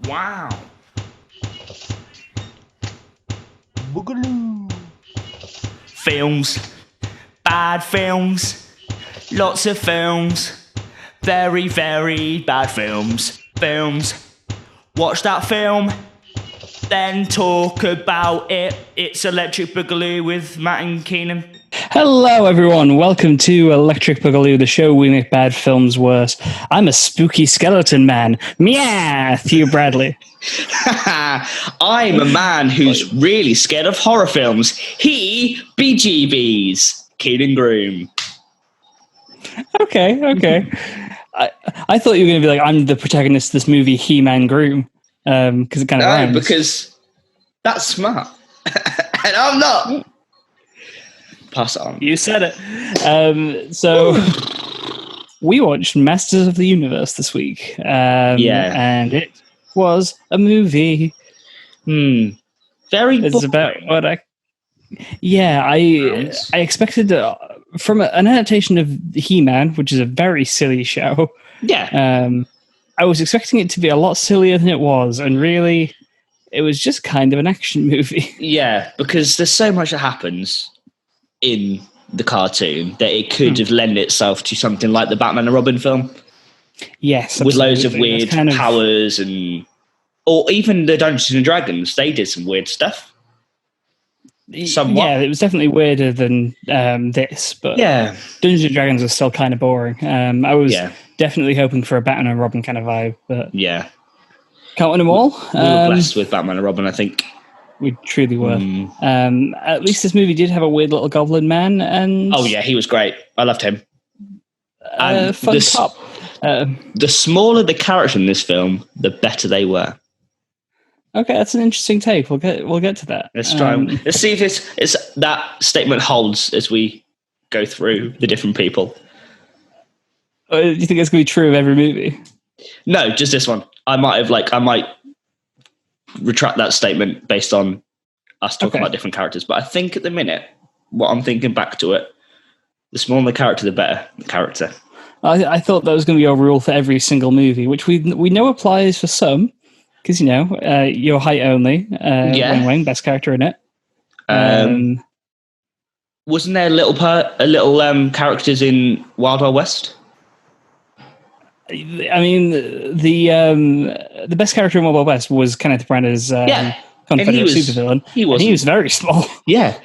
Wow. Boogaloo. Films. Bad films. Lots of films. Very, very bad films. Films. Watch that film. Then talk about it. It's Electric Boogaloo with Matt and Keenan. Hello, everyone. Welcome to Electric Boogaloo, the show we make bad films worse. I'm a spooky skeleton man. Matthew Bradley. I'm a man who's really scared of horror films. He BGBs. Keenan Groom. Okay. I thought you were going to be like, I'm the protagonist of this movie, He-Man Groom, because it kind of rhymes. Because that's smart. And I'm not. Pass it on. You said it. So we watched Masters of the Universe this week. And it was a movie. Very It's boring. about what I expected from an adaptation of He-Man, which is a very silly show. Yeah. I was expecting it to be a lot sillier than it was, and really, it was just kind of an action movie. Yeah, because there's so much that happens in the cartoon that it could have lent itself to something like the Batman and Robin film. Yes, with loads of absolutely. weird powers or even the Dungeons and Dragons. They did some weird stuff. Somewhat. Yeah, it was definitely weirder than this, but yeah, Dungeons and Dragons was still kind of boring. I was definitely hoping for a Batman and Robin kind of vibe, but yeah, can't win them all. We were blessed with Batman and Robin, I think. We truly were. At least this movie did have a weird little goblin man, and oh yeah, he was great. I loved him. And fun cop. The smaller the character in this film, the better they were. Okay, that's an interesting take. We'll get to that. Let's try. Let's see if it's that statement holds as we go through the different people. Do you think it's going to be true of every movie? No, just this one. I might retract that statement based on us talking about different characters. But I think at the minute, what I'm thinking back to it, the smaller the character, the better the character. I thought that was going to be our rule for every single movie, which we know applies for some, because your height only. Wing Wing, best character in it. Wasn't there little characters in Wild Wild West? I mean, the best character in Wild Wild West was Kenneth Branagh's Confederate supervillain. He was very small. Yeah.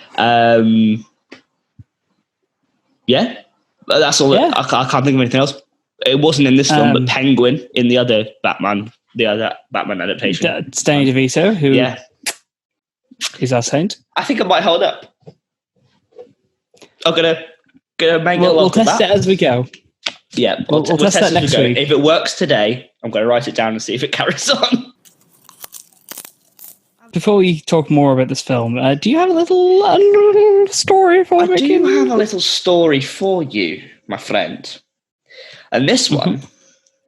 Yeah. That's all. Yeah. I can't think of anything else. It wasn't in this film, but Penguin in the other Batman adaptation. Danny DeVito, who is our saint. I think it might hold up. I'm gonna make we'll test it as we go. Yeah, we'll test that next week. If it works today, I'm going to write it down and see if it carries on. Before we talk more about this film, do you have a little story for me? I do have a little story for you, my friend. And this one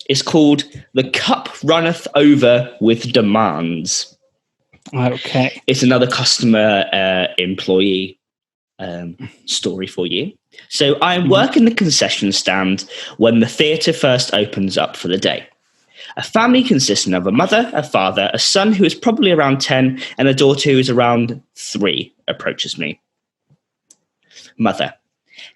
is called The Cup Runneth Over with Demands. Okay. It's another customer employee story for you. So I'm working the concession stand when the theatre first opens up for the day. A family consisting of a mother, a father, a son who is probably around 10, and a daughter who is around 3 approaches me. Mother: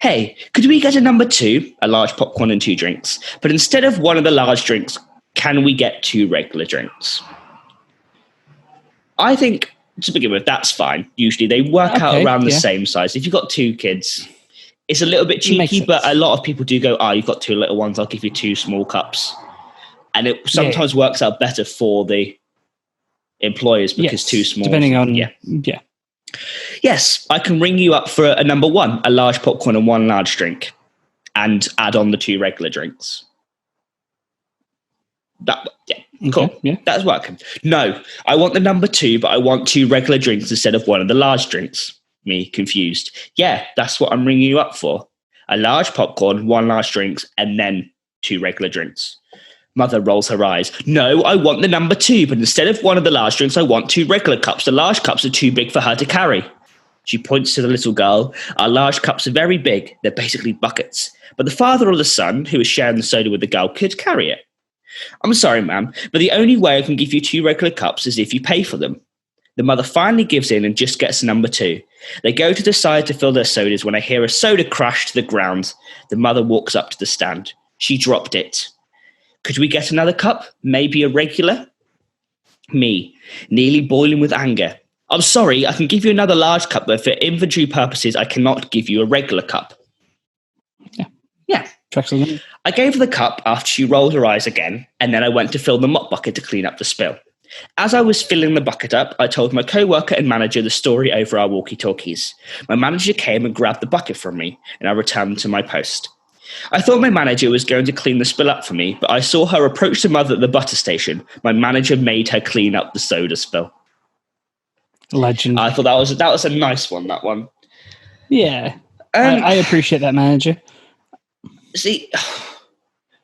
hey, could we get a number 2, a large popcorn and 2 drinks? But instead of one of the large drinks, can we get 2 regular drinks? I think, to begin with, that's fine. Usually they work out around the same size. If you've got 2 kids, it's a little bit cheeky, but a lot of people do go, you've got 2 little ones, I'll give you 2 small cups. And it sometimes works out better for the employers because 2 small. Depending on... Yeah. Yes, I can ring you up for a number 1, a large popcorn and 1 large drink, and add on the 2 regular drinks. Cool. Yeah. That's working. No, I want the number 2, but I want 2 regular drinks instead of 1 of the large drinks. Me confused. Yeah, that's what I'm ringing you up for. A large popcorn, 1 large drinks, and then 2 regular drinks. Mother rolls her eyes. No, I want the number 2, but instead of 1 of the large drinks, I want 2 regular cups. The large cups are too big for her to carry. She points to the little girl. Our large cups are very big. They're basically buckets. But the father or the son, who is sharing the soda with the girl, could carry it. I'm sorry, ma'am, but the only way I can give you 2 regular cups is if you pay for them. The mother finally gives in and just gets number 2. They go to the side to fill their sodas when I hear a soda crash to the ground. The mother walks up to the stand. She dropped it. Could we get another cup? Maybe a regular? Me, nearly boiling with anger. I'm sorry, I can give you another large cup, but for inventory purposes, I cannot give you a regular cup. Yeah. I gave her the cup after she rolled her eyes again, and then I went to fill the mop bucket to clean up the spill. As I was filling the bucket up, I told my co-worker and manager the story over our walkie-talkies. My manager came and grabbed the bucket from me, and I returned to my post. I thought my manager was going to clean the spill up for me, but I saw her approach the mother at the butter station. My manager made her clean up the soda spill. Legend. I thought that was a nice one, that one. Yeah. I appreciate that manager. See,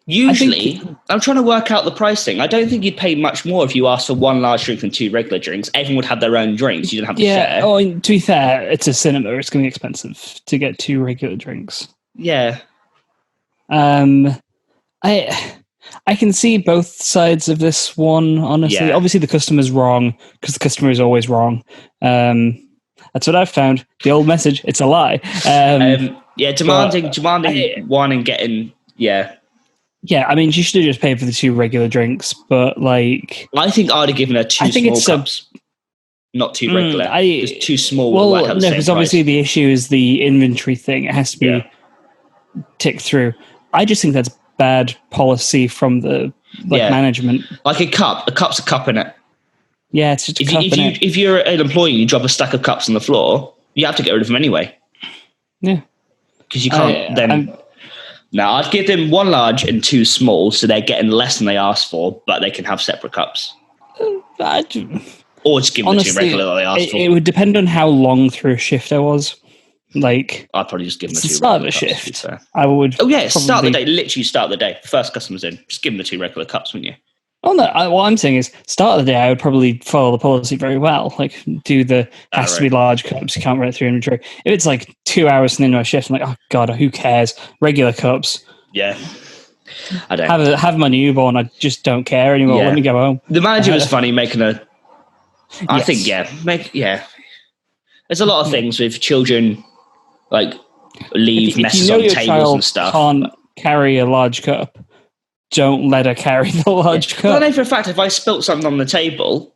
usually, I'm trying to work out the pricing. I don't think you'd pay much more if you asked for 1 large drink and 2 regular drinks. Everyone would have their own drinks. You don't have to share. Oh, to be fair, it's a cinema. It's going to be expensive to get 2 regular drinks. Yeah. I can see both sides of this one, honestly. Yeah. Obviously, the customer's wrong, because the customer is always wrong. That's what I've found. The old message, it's a lie. Demanding one and getting, Yeah, I mean, she should have just paid for the 2 regular drinks, but like... I think I'd have given her 2 small cups. Not 2 regular. Just 2 small. Well, no, because obviously the issue is the inventory thing. It has to be ticked through. I just think that's bad policy from the management. Like a cup's a cup in it. Yeah, it's just a cup in it. If you're an employee and you drop a stack of cups on the floor, you have to get rid of them anyway. Yeah. Because you can't No, I'd give them 1 large and 2 small, so they're getting less than they asked for, but they can have separate cups. Or just give them the 2 regular that they asked for. It would depend on how long through a shift I was. Like, I'd probably just give them the 2 start regular of a cups, shift. I would. Oh yeah, start the day. Literally start the day. First customer's in. Just give them the 2 regular cups, wouldn't you? Oh no! What I'm saying is, start of the day, I would probably follow the policy very well. Like, do the has to be large cups. You can't run it through inventory. If it's like 2 hours into my shift, I'm like, oh god, who cares? Regular cups. Yeah. I don't have my newborn. I just don't care anymore. Let me go home. The manager was funny making a. I think There's a lot of things with children, like leave messes on tables and stuff. Can't carry a large cup. Don't let her carry the large cup. Well, I know for a fact if I spilt something on the table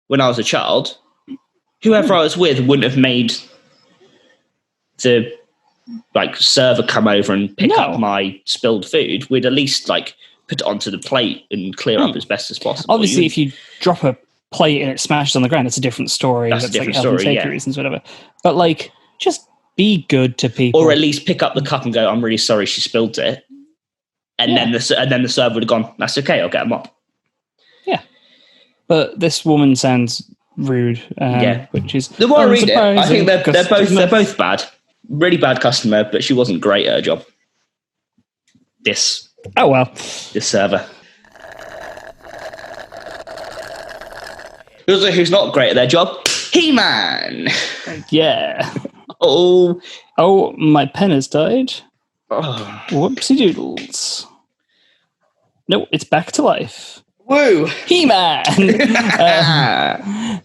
when I was a child, whoever I was with wouldn't have made the server come over and pick up my spilled food. We'd at least put it onto the plate and clear up as best as possible. Obviously, if you drop a plate and it smashes on the ground, it's a different story. That's a different story, safety reasons, whatever. But just be good to people, or at least pick up the cup and go, "I'm really sorry, she spilled it," and then the server would have gone, "That's okay, I'll get them up." Yeah, but this woman sounds rude. Which is the more I read it, I think they're both bad. Really bad customer, but she wasn't great at her job. This server. Who's not great at their job? He-Man. Yeah. Oh, my pen has died. Oh. Whoopsie doodles. No, it's back to life. Woo! He-Man.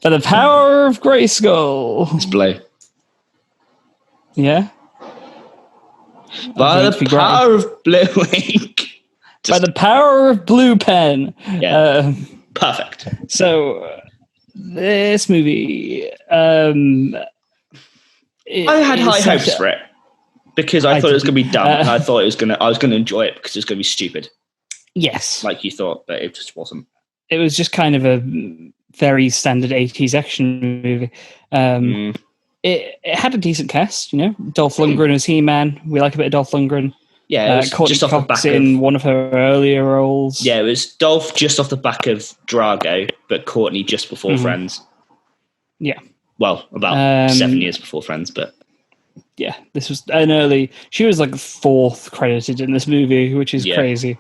For the power of Grayskull. It's blue. Yeah. By the power of blue ink. By the power of blue pen. Yeah. Perfect. So this movie, I had high hopes for it because I thought it was going to be dumb. And I thought I was going to enjoy it because it was going to be stupid. Yes, like you thought, but it just wasn't. It was just kind of a very standard 80s action movie. It had a decent cast, Dolph Lundgren as He-Man. We like a bit of Dolph Lundgren. Yeah, it was Courtney just off Cox the back in one of her earlier roles. Yeah, it was Dolph just off the back of Drago, but Courtney just before Friends. Yeah. Well, about 7 years before Friends, but... Yeah, this was an early... She was fourth credited in this movie, which is crazy.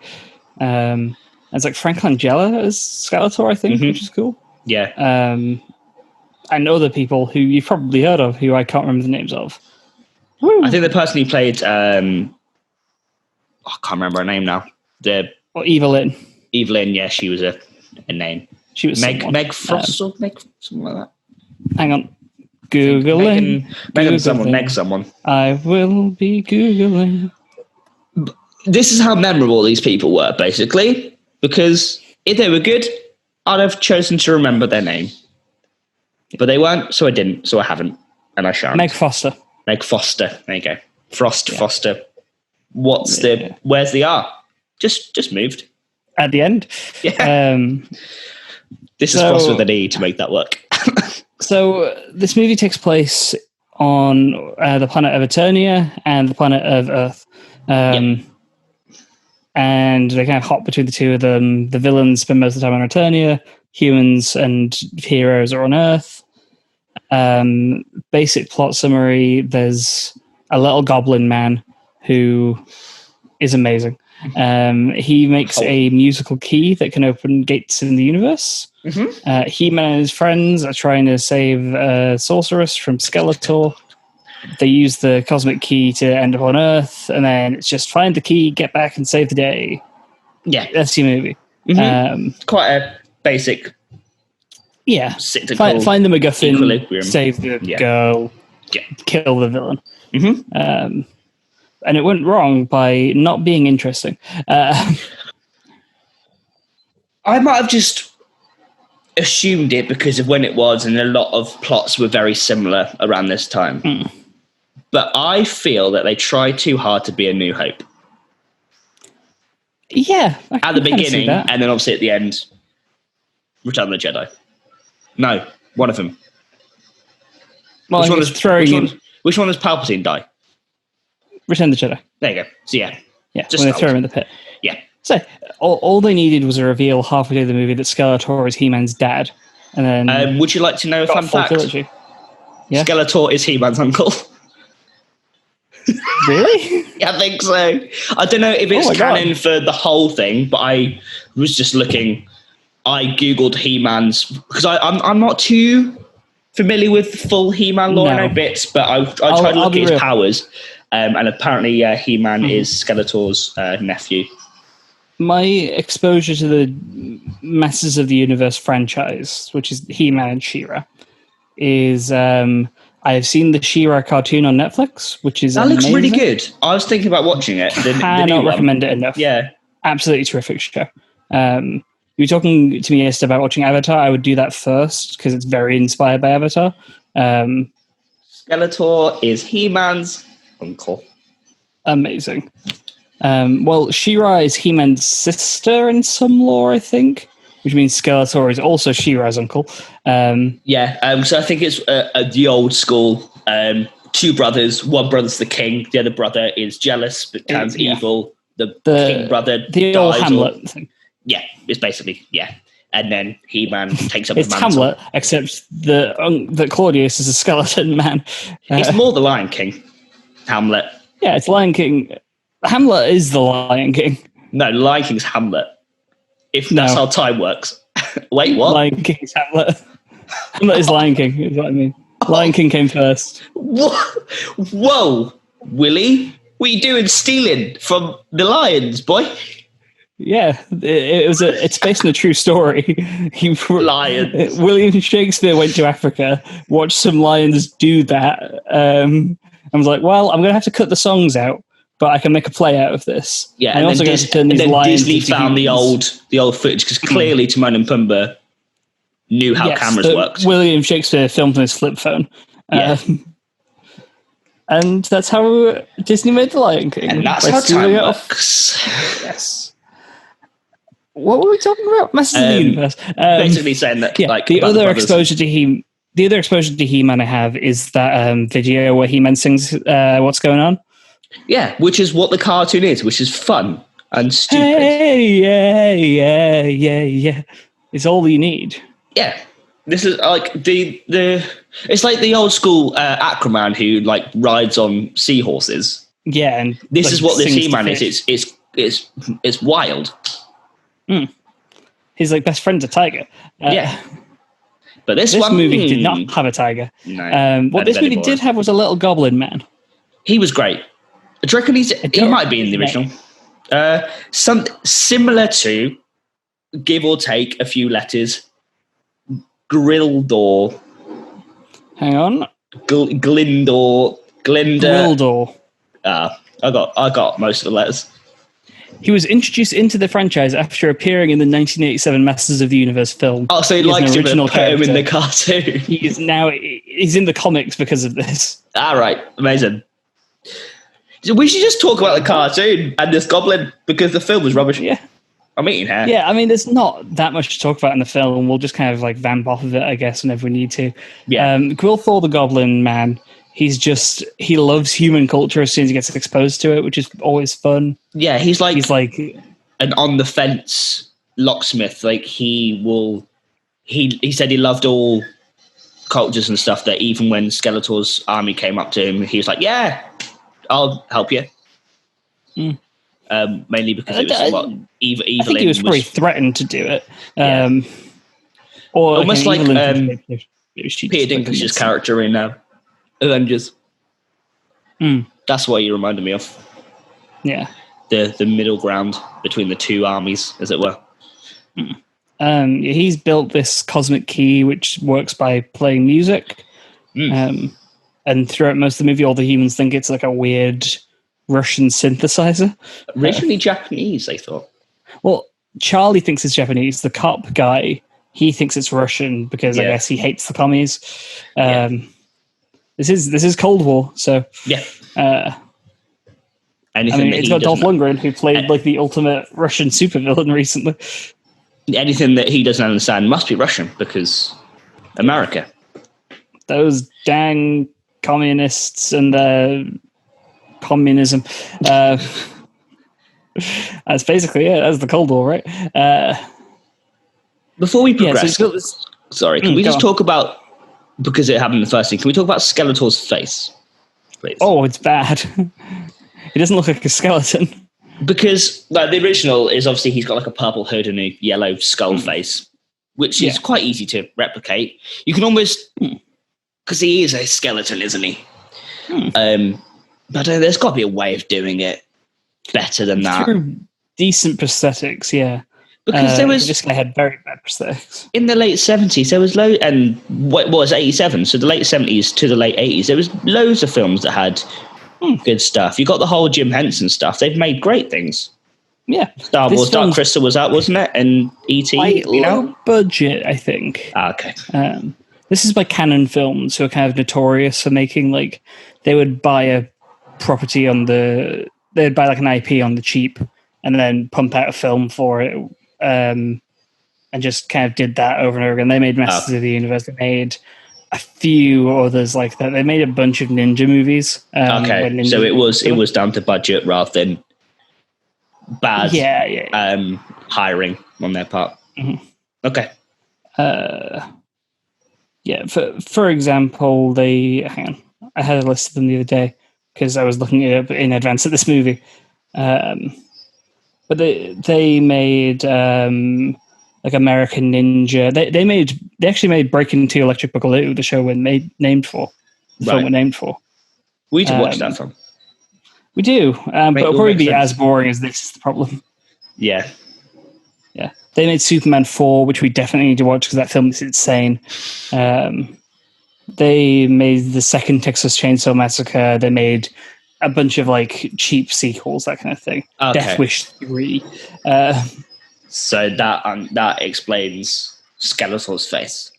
It's Frank Langella as Skeletor, I think, which is cool. Yeah. And other people who you've probably heard of, who I can't remember the names of. Woo. I think the person who played... I can't remember her name now. Evelyn. Evelyn, yeah, she was a name. She was Meg Frost or Meg, something like that. Hang on. Googling. Megan someone, Meg someone. I will be Googling. This is how memorable these people were, basically, because if they were good, I'd have chosen to remember their name. But they weren't, so I didn't, so I haven't, and I shan't. Meg Foster. Meg Foster. There you go. Foster. Where's the R? Just moved. At the end? Yeah. This is Foster with an E to make that work. So this movie takes place on the planet of Eternia and the planet of Earth. And they kind of hop between the two of them. The villains spend most of the time on Eternia. Humans and heroes are on Earth. Basic plot summary, there's a little goblin man who is amazing. He makes a musical key that can open gates in the universe. Mm-hmm. He-Man and his friends are trying to save a sorceress from Skeletor. They use the cosmic key to end up on Earth, and then it's just find the key, get back, and save the day. Yeah. That's your movie. Mm-hmm. Quite a basic... Yeah. Find the MacGuffin, equilibrium. Save the girl, kill the villain. Mm-hmm. And it went wrong by not being interesting. I might have just assumed it because of when it was, and a lot of plots were very similar around this time. Mm. But I feel that they tried too hard to be A New Hope. Yeah. At the beginning, and then obviously at the end, Return of the Jedi. No, one of them. Well, which one does Palpatine die? Return of the Jedi. There you go. So yeah. Just when they throw him in the pit. Yeah. So all they needed was a reveal halfway through the movie that Skeletor is He-Man's dad. And then would you like to know a fun fact? Trilogy. Yeah? Skeletor is He-Man's uncle. Really? Yeah, I think so. I don't know if it's canon for the whole thing, but I was just looking. I googled He-Man's because I'm not too familiar with full He-Man lore. I know bits, but I tried to look at his powers, and apparently He-Man is Skeletor's nephew. My exposure to the Masters of the Universe franchise, which is He-Man and She-Ra, is I've seen the She-Ra cartoon on Netflix, which is that looks really good. I was thinking about watching it. Cannot recommend it enough. Yeah, absolutely terrific show. You were talking to me yesterday about watching Avatar. I would do that first because it's very inspired by Avatar. Skeletor is He-Man's uncle. Amazing. Well, She-Ra is He-Man's sister in some lore, I think, which means Skeletor is also She-Ra's uncle. So I think it's the old school. Two brothers. One brother's the king. The other brother is jealous but turns evil. The king brother the old Hamlet thing. Yeah, it's basically, And then He-Man takes up the mantle. It's Hamlet, except that Claudius is a skeleton man. It's more the Lion King. Hamlet. Yeah, it's Lion King. Hamlet is the Lion King. No, Lion King's Hamlet. If that's how time works. Wait, what? Lion King's Hamlet. Hamlet is Lion King, is what I mean. Lion King came first. Whoa, Willie. What are you doing stealing from the lions, boy? Yeah, it's based on a true story. Lions. William Shakespeare went to Africa, watched some lions do that, and was like, well, I'm going to have to cut the songs out, but I can make a play out of this. Yeah, and then Disney found the old footage, because clearly Timon and Pumbaa knew how cameras worked. William Shakespeare filmed on his flip phone. And that's how Disney made The Lion King. And that's how time works. Yes. What were we talking about? Masters of the Universe. Basically saying that, the other exposure to He-Man I have is that video where He-Man sings "What's Going On." Yeah, which is what the cartoon is, which is fun and stupid. Hey, yeah. It's all you need. Yeah, this is like the. It's like the old school Aquaman who rides on seahorses. Yeah, and this is what this He-Man is. It's wild. Mm. His best friend's a tiger. But this movie did not have a tiger. No. What this movie did have was a little goblin man. He was great. Do you reckon he might be in the original? Some similar to give or take a few letters. Grildor. Hang on. Glindor. Glinda. Grildor. I got most of the letters. He was introduced into the franchise after appearing in the 1987 Masters of the Universe film. Oh, so he liked him and put him in the cartoon. He's in the comics because of this. All right, amazing. We should just talk about the cartoon and this goblin because the film was rubbish. Yeah. I'm eating hair. Yeah, I mean, there's not that much to talk about in the film. We'll just kind of like vamp off of it, I guess, whenever we need to. Yeah. Grillthor the Goblin Man, he loves human culture as soon as he gets exposed to it, which is always fun. Yeah, he's like an on the fence locksmith. Like he said he loved all cultures and stuff, that even when Skeletor's army came up to him, he was like, yeah, I'll help you. Mm. Mainly because it was evil. I think he was probably threatened to do it. Or almost like Peter Dinklage's character in Avengers. That's what he reminded me of. Yeah. The middle ground between the two armies, as it were. He's built this cosmic key which works by playing music. And throughout most of the movie, all the humans think it's like a weird Russian synthesizer. Originally Japanese, I thought. Well, Charlie thinks it's Japanese. The cop guy, he thinks it's Russian because I guess he hates the commies. This is Cold War, so it's got Dolph Lundgren, who played like the ultimate Russian supervillain recently. Anything that he doesn't understand must be Russian because America. Those dang communists and communism. That's basically it. That's the Cold War, right? Before we progress, can we just talk about, because it happened in the first scene, can we talk about Skeletor's face, please? Oh, it's bad. It doesn't look like a skeleton. Because the original is obviously he's got like a purple hood and a yellow skull face, which is quite easy to replicate. You can almost, because he is a skeleton, isn't he? But there's got to be a way of doing it better than that. Through decent prosthetics, yeah. Because this guy had very bad prosthetics. In the late 70s, there was and what was 87, so the late 70s to the late 80s, there was loads of films that had good stuff. You got the whole Jim Henson stuff. They've made great things. Yeah. Star Wars Dark Crystal was out, wasn't it? And E.T., low budget, I think. Okay. This is by Canon Films, who are kind of notorious for making, like, they would buy a property they'd buy like an IP on the cheap and then pump out a film for it. And just kind of did that over and over again. They made Masters of the Universe. They made a few others like that. They made a bunch of ninja movies. So it was down to budget rather than bad hiring on their part. Mm-hmm. Okay. For example, hang on. I had a list of them the other day because I was looking it up in advance of this movie. But they made like American Ninja. They actually made Breaking Into Electric Boogaloo, the show film we're named for. We need to watch that film. We do, but it'll probably be as boring as this is the problem. Yeah. Yeah. They made Superman 4, which we definitely need to watch because that film is insane. They made the second Texas Chainsaw Massacre. They made a bunch of like cheap sequels, that kind of thing. Okay. Death Wish 3. So that explains Skeletor's face.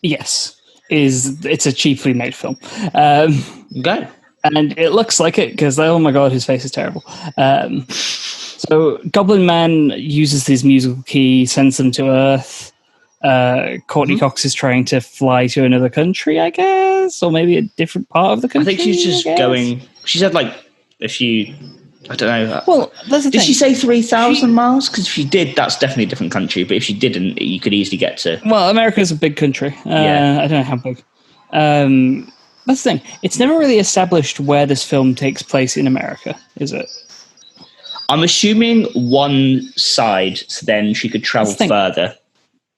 Yes. It's a cheaply made film. Okay. And it looks like it because, oh my god, his face is terrible. So Goblin Man uses his musical key, sends them to Earth. Courtney Cox is trying to fly to another country, I guess, or maybe a different part of the country. I think she's just going. She said like a few. I don't know. Well, that's the thing. Did she say 3,000 miles? Because if she did, that's definitely a different country. But if she didn't, you could easily get to. Well, America's a big country. I don't know how big. That's the thing. It's never really established where this film takes place in America, is it? I'm assuming one side, so then she could travel further.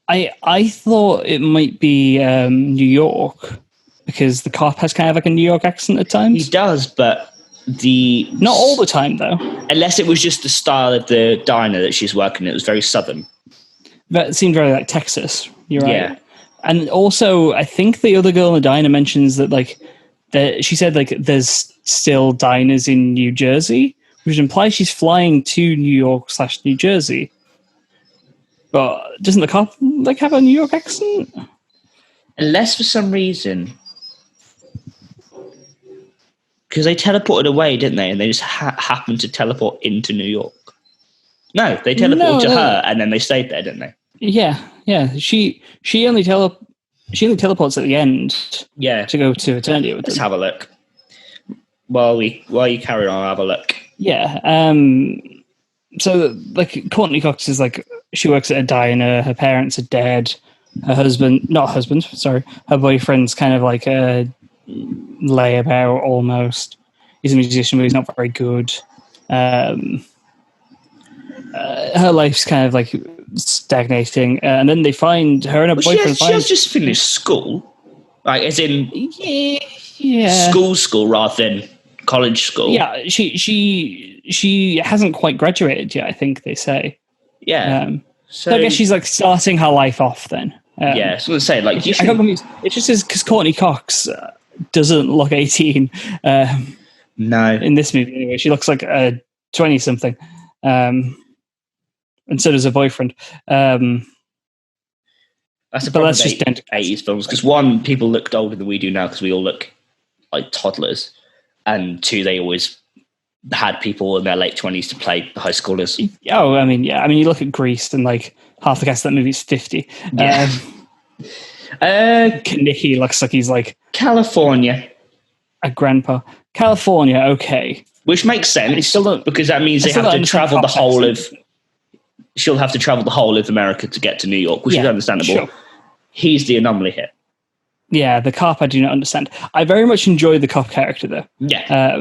I thought it might be New York because the cop has kind of like a New York accent at times. He does, but not all the time though. Unless it was just the style of the diner that she's working at. It was very southern. that seemed very like Texas. You're right. Yeah. And also, I think the other girl in the diner mentions that like she said like there's still diners in New Jersey, which implies she's flying to New York/New Jersey. But doesn't the cop like have a New York accent? Unless for some reason, because they teleported away, didn't they? And they just happened to teleport into New York. No, they teleported to her, and then they stayed there, didn't they? Yeah. She only teleports at the end. Yeah, to go to Eternia with Let's them. have a look. While you carry on, I'll have a look. Yeah. So like Courtney Cox is like she works at a diner. Her parents are dead. Her boyfriend's kind of like a layabout almost. He's a musician, but he's not very good. Her life's kind of like stagnating, and then they find her and her boyfriend. She has just finished school, like as in yeah, school rather than college school. Yeah, she hasn't quite graduated yet. I think they say. Yeah. So I guess she's like starting her life off then. Yeah, I was going to say like I got confused. It's just because Courtney Cox doesn't look 18. No, in this movie anyway, she looks like a 20-something. And so does her boyfriend. That's the problem with 80s films, because one, people looked older than we do now because we all look like toddlers, and two, they always had people in their late 20s to play the high schoolers. Oh, I mean, yeah. I mean, you look at Grease and like half the cast of that movie is 50. Yeah. Nicky looks like he's like California. A grandpa. California, okay. Which makes sense, because that means they have to travel the whole of... She'll have to travel the whole of America to get to New York, which is understandable. Sure. He's the anomaly here. Yeah, the cop I do not understand. I very much enjoy the cop character, though. Yeah.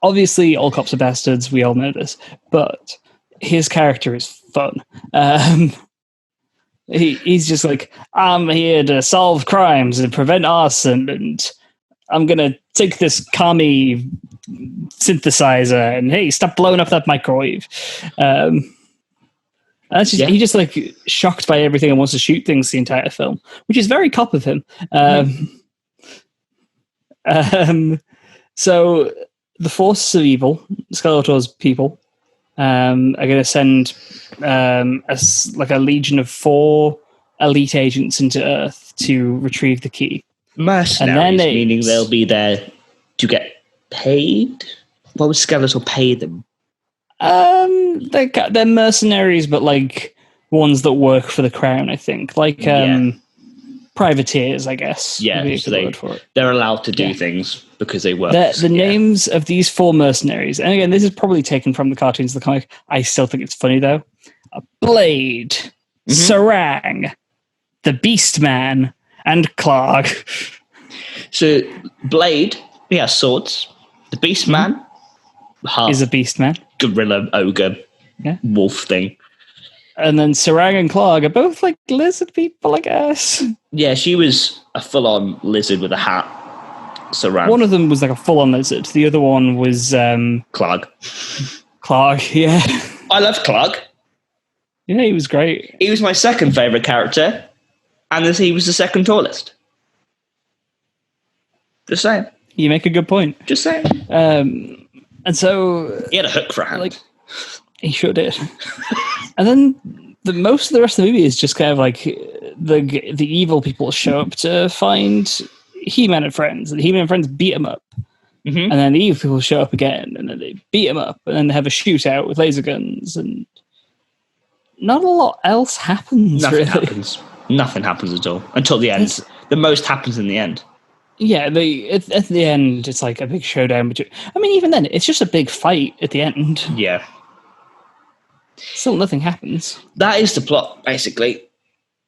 Obviously, all cops are bastards. We all know this. But his character is fun. He's just like, I'm here to solve crimes and prevent arson, and I'm going to take this commie synthesizer, and hey, stop blowing up that microwave. He's just like shocked by everything and wants to shoot things the entire film, which is very cop of him. So the forces of evil, Skeletor's people, are going to send a legion of 4 elite agents into Earth to retrieve the key. Mercenaries, meaning they'll be there to get paid? What would Skeletor pay them? They're mercenaries, but like ones that work for the crown, I think. Like privateers, I guess. Yeah, so they're allowed to do things because they work. The names of these 4 mercenaries, and again, this is probably taken from the cartoons of the comic. I still think it's funny though. Blade, Sarang, the Beast Man, and Clark. So Blade, he has swords. The Beast Man is a Beast Man. Gorilla, ogre, wolf thing. And then Sarang and Clark are both like lizard people, I guess. Yeah, she was a full-on lizard with a hat. Sarang. One of them was like a full-on lizard. The other one was Clark. Clark, yeah. I love Clark. Yeah, he was great. He was my second favourite character, and he was the second tallest. Just saying. You make a good point. Just saying. And so he had a hook for a hand. Like, he sure did. And then most of the rest of the movie is just kind of like the evil people show up to find He-Man and friends, and He-Man and friends beat him up. And then the evil people show up again, and then they beat him up, and then they have a shootout with laser guns, and not a lot else happens. Nothing happens at all until the end. The most happens in the end. Yeah, at the end, it's like a big showdown. I mean, even then, it's just a big fight at the end. Yeah. Still, nothing happens. That is the plot, basically.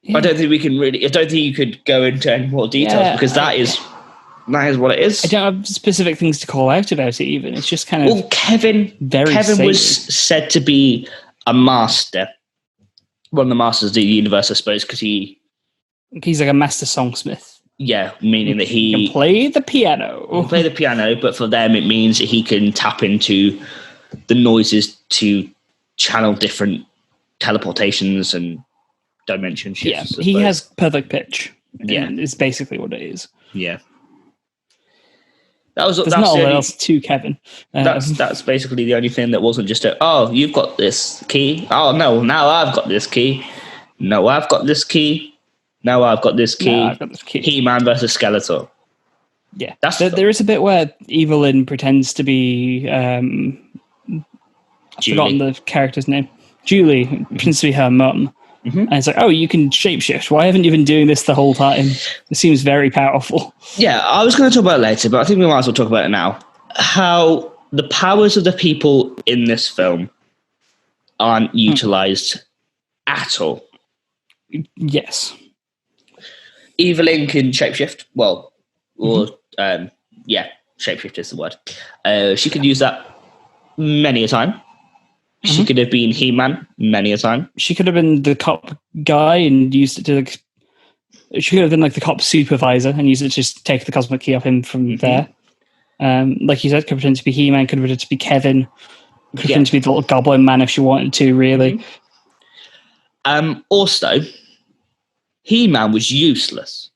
Yeah. I don't think you could go into any more details because that is what it is. I don't have specific things to call out about it, even. It's just kind of... Well, Kevin was said to be a master. One of the masters of the universe, I suppose, because he's like a master songsmith. Yeah, meaning that he can play the piano. He can play the piano, but for them it means that he can tap into the noises to channel different teleportations and dimension shifts. Yeah, he has perfect pitch. Yeah, is basically what it is. Yeah. There's not a lot else to Kevin. That's basically the only thing that wasn't just you've got this key. Oh no, now I've got this key. No, I've got this key. Now I've got this key. No, I've got this key. He-Man versus Skeletor. Yeah, there is a bit where Evelyn pretends to be. I've forgotten the character's name. Julie pretends to be her mum. Mm-hmm. And it's like, oh, you can shapeshift. Why haven't you been doing this the whole time? It seems very powerful. Yeah, I was going to talk about it later, but I think we might as well talk about it now. How the powers of the people in this film aren't utilized at all. Yes. Evelyn can shapeshift. Well, or, shapeshift is the word. She could use that many a time. She could have been He-Man many a time. She could have been the cop guy and used it to... she could have been like the cop supervisor and used it to just take the cosmic key off him from there. Like you said, could pretend to be He-Man, could pretend to be Kevin, could pretend to be the little goblin man if she wanted to, really. Also, He-Man was useless.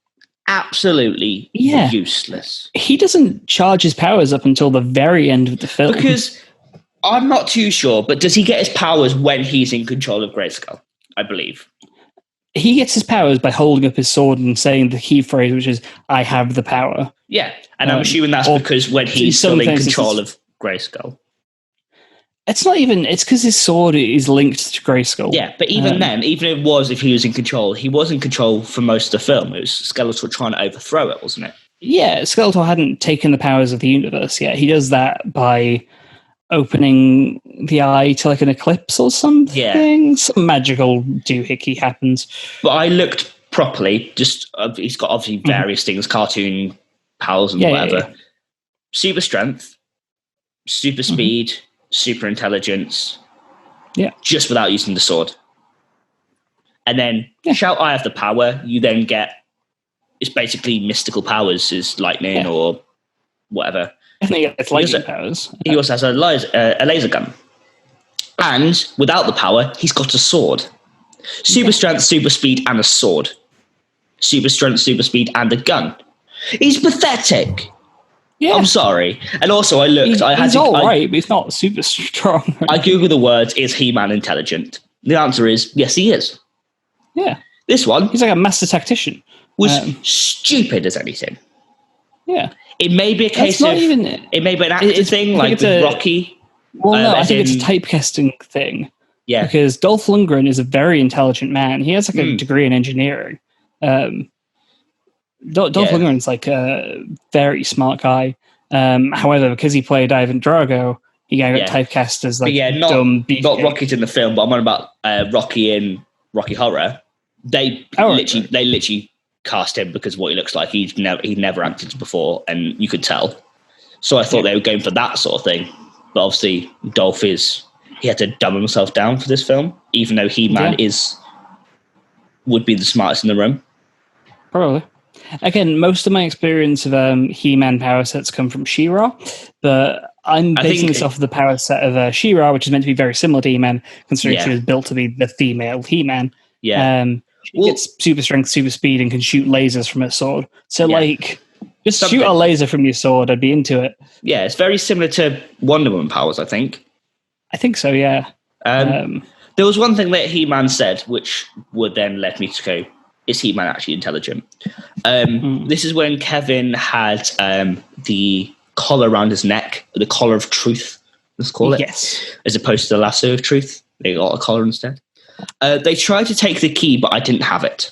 Absolutely useless. He doesn't charge his powers up until the very end of the film. Because... I'm not too sure, but does he get his powers when he's in control of Grayskull? I believe. He gets his powers by holding up his sword and saying the key phrase, which is, I have the power. Yeah, and I'm assuming that's because when he's still in control of Grayskull. It's not even, it's because his sword is linked to Grayskull. Yeah, but even then, even if he was in control, he was in control for most of the film. It was Skeletor trying to overthrow it, wasn't it? Yeah, Skeletor hadn't taken the powers of the universe yet. He does that by... opening the eye to like an eclipse or something. Yeah. Some magical doohickey happens. But I looked properly, just he's got obviously various things, cartoon powers and whatever. Yeah. Super strength, super speed, super intelligence. Yeah. Just without using the sword. And then shout I have the power, you then get it's basically mystical powers, is lightning or whatever. I think it's lightning powers. He also has a laser gun. And without the power, he's got a sword. Super strength, super speed, and a sword. Super strength, super speed, and a gun. He's pathetic. Yeah. I'm sorry. And also, I looked. He's all right, but he's not super strong. I Googled the words, is He-Man intelligent? The answer is, yes, he is. Yeah. This one... he's like a master tactician. Was stupid as anything. Yeah. It may be a case of... it may be an acting thing, like with Rocky. Well, no, I think it's a typecasting thing. Yeah. Because Dolph Lundgren is a very intelligent man. He has like a degree in engineering. Dolph Lundgren's like a very smart guy. However, because he played Ivan Drago, he got typecast as like dumb beefcake. Not Rocky's in the film, but I'm on about Rocky in Rocky Horror. They literally cast him because of what he looks like. He'd never acted before, and you could tell. So I thought they were going for that sort of thing. But obviously, Dolph he had to dumb himself down for this film, even though He-Man would be the smartest in the room. Probably. Again, most of my experience of He-Man power sets come from She-Ra, but I'm basing this off of the power set of She-Ra, which is meant to be very similar to He-Man, considering she was built to be the female He-Man. Yeah. She gets super strength, super speed, and can shoot lasers from her sword. So, just shoot a laser from your sword, I'd be into it. Yeah, it's very similar to Wonder Woman powers, I think. I think so, yeah. There was one thing that He-Man said, which would then lead me to go, is He-Man actually intelligent? This is when Kevin had the collar around his neck, the collar of truth, let's call it. Yes. As opposed to the lasso of truth. They got a collar instead. They tried to take the key, but I didn't have it.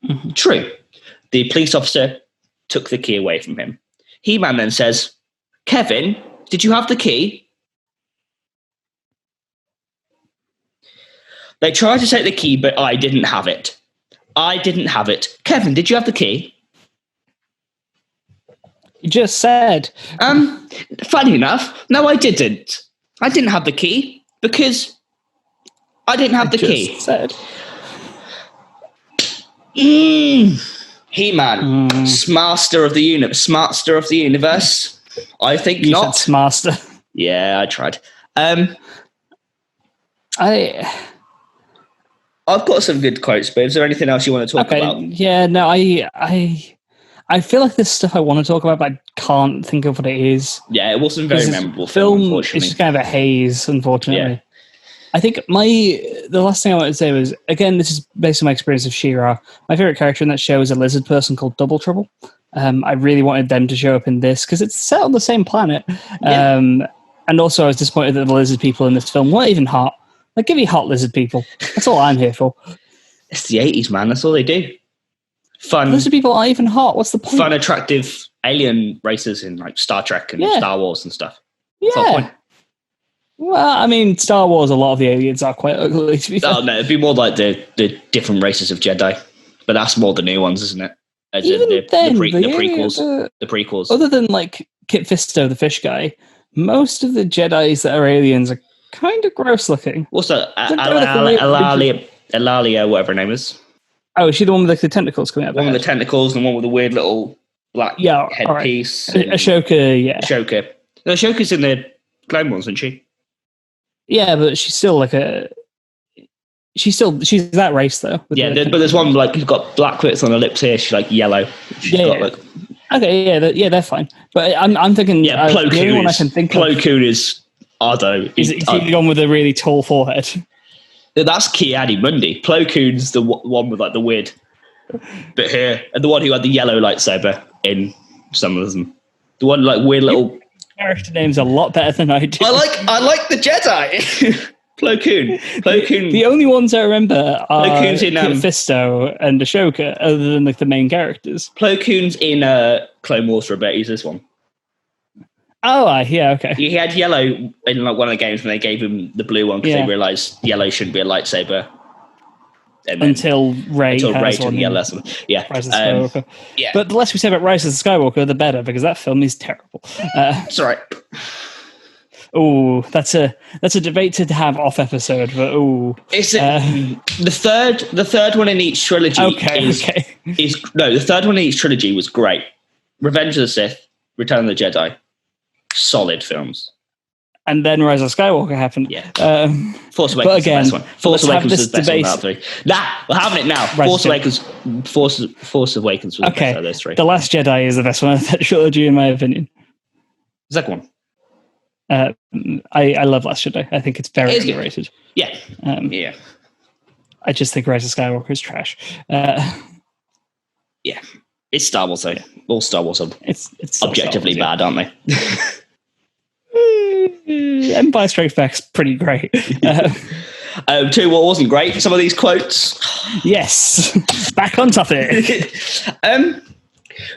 Mm-hmm. True. The police officer took the key away from him. He-Man then says, Kevin, did you have the key? They tried to take the key, but I didn't have it. I didn't have it. Kevin, did you have the key? You just said. Funny enough, no, I didn't. I didn't have the key because I didn't have the key. Said. He-Man, smartster of the universe. Smartster of the universe. I think you not. Said smartster. Yeah, I tried. I've got some good quotes, but is there anything else you want to talk about? Yeah, no, I feel like there's stuff I want to talk about, but I can't think of what it is. Yeah, it wasn't a very memorable film. Unfortunately, it's just kind of a haze. Unfortunately, Yeah. I think the last thing I wanted to say was, again, this is based on my experience of She-Ra. My favorite character in that show is a lizard person called Double Trouble. I really wanted them to show up in this because it's set on the same planet. Yeah. And also, I was disappointed that the lizard people in this film weren't even hot. Like, give me hot lizard people. That's all I'm here for. It's the 80s, man. That's all they do. Fun. Lizard people aren't even hot. What's the point? Fun, attractive alien races in like Star Trek and Star Wars and stuff. That's the point. Well, I mean, Star Wars, a lot of the aliens are quite ugly, to be fair. Oh, no, it'd be more like the different races of Jedi. But that's more the new ones, isn't it? Even the prequels. The prequels. Other than, like, Kit Fisto, the fish guy, most of the Jedis that are aliens are kind of gross looking. What's that? Alalia, whatever her name is. Oh, is she the one with like, the tentacles coming out? One with the tentacles and the one with the weird little black headpiece. Right. Ashoka, yeah. Ashoka. No, Ashoka's in the Clone Wars, isn't she? Yeah, but she's still like she's that race though. Yeah, but there's one like who's got black bits on her lips here. She's like yellow. Okay, yeah, they're fine. But I'm thinking, the only one I can think of. Plo Koon is Ardo. Is he the one with a really tall forehead? That's Ki-Adi-Mundi. Plo Koon's the one with like the weird bit here, and the one who had the yellow lightsaber in some of them. The one like weird little character names a lot better than I do. I like the Jedi. Plo Koon. The only ones I remember are Plo Koon's in Kit Fisto and Ashoka, other than like the main characters. Plo Koon's in Clone Wars for a bit. He's this one. Oh, yeah, okay. He had yellow in like one of the games when they gave him the blue one because they realised yellow shouldn't be a lightsaber. Until Rey took the yellow. Yeah. Rise of Skywalker. Yeah. But the less we say about Rise of Skywalker, the better, because that film is terrible. It's all right. Oh, that's a debate to have off episode, but the third one in each trilogy the third one in each trilogy was great. Revenge of the Sith, Return of the Jedi, solid films. And then Rise of Skywalker happened. Yeah. Force Awakens is the best one. Force Awakens is the best one out of three. We're having it now. Force Awakens was the best out of those three. The Last Jedi is the best one of that trilogy, in my opinion. Second one. I love Last Jedi. I think it's very underrated. Yeah. I just think Rise of Skywalker is trash. Yeah. It's Star Wars, though. All Star Wars are it's objectively bad, aren't they? Empire Strikes Back's pretty great. Tell you what wasn't great, some of these quotes. Yes. Back on topic.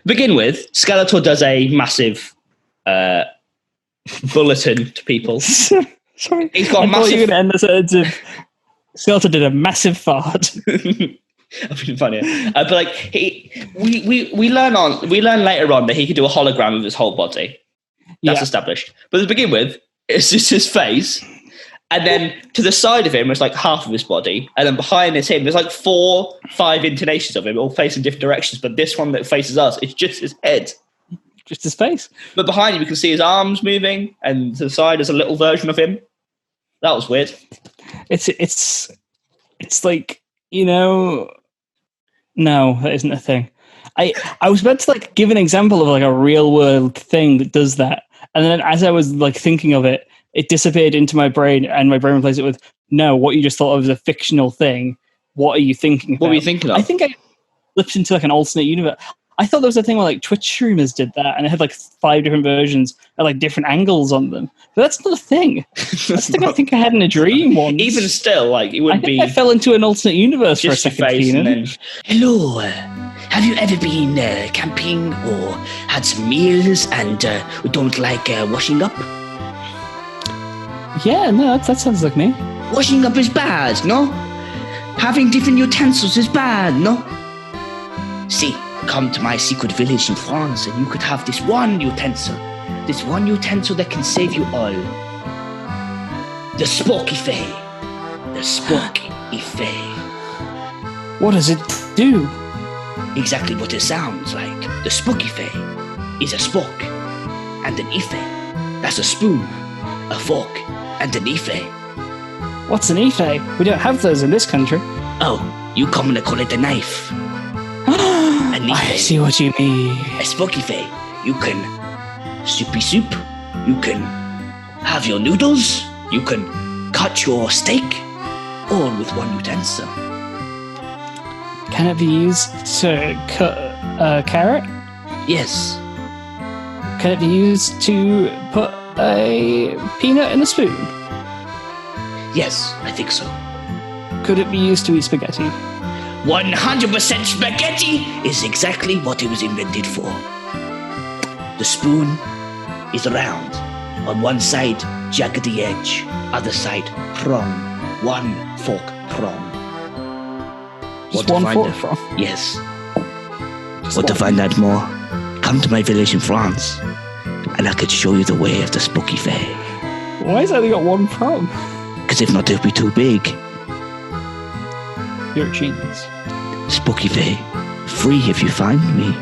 Begin with, Skeletor does a massive bulletin to people. Sorry. He's got I thought you were going to end the sentence of Skeletor did a massive fart. I've been funny. But like we learn later on that he could do a hologram of his whole body. That's established. But to begin with, it's just his face. And then to the side of him, it's like half of his body. And then behind is him. There's like 4-5 intonations of him, all facing different directions. But this one that faces us, it's just his head. Just his face. But behind him, you can see his arms moving. And to the side, there's a little version of him. That was weird. It's like, no, that isn't a thing. I was about to like give an example of like a real world thing that does that. And then as I was like thinking of it, it disappeared into my brain and my brain replaced it with, no, what you just thought of as a fictional thing. What are you thinking about? What were you thinking of? I think I flipped into like an alternate universe. I thought there was a thing where like Twitch streamers did that and it had like 5 different versions at like different angles on them. But that's not a thing. That's the thing I think I had in a dream once. Even still, like it would be. I fell into an alternate universe for a second, Keenan. Hello. Have you ever been camping or had some meals and don't like washing up? Yeah, no, that sounds like me. Washing up is bad, no? Having different utensils is bad, no? See, come to my secret village in France and you could have this one utensil that can save you all. The Sporkifé. The Sporkifé. What does it do? Exactly what it sounds like. The Sporkifé is a spork and an ife. That's a spoon, a fork, and an ife. What's an ife? We don't have those in this country. Oh, you commonly call it a knife. I see what you mean. A Sporkifé. You can soupy soup. You can have your noodles. You can cut your steak. All with one utensil. Can it be used to cut a carrot? Yes. Can it be used to put a peanut in a spoon? Yes, I think so. Could it be used to eat spaghetti? 100% spaghetti is exactly what it was invented for. The spoon is round. On one side, jaggedy edge. Other side, prong. One fork prong. Just one fork prong? Yes. Want to find out more? Come to my village in France, and I could show you the way of the Sporkifé. Why has it only got one prong? Because if not, it'll be too big. You're a genius. Sporkifé, free if you find me.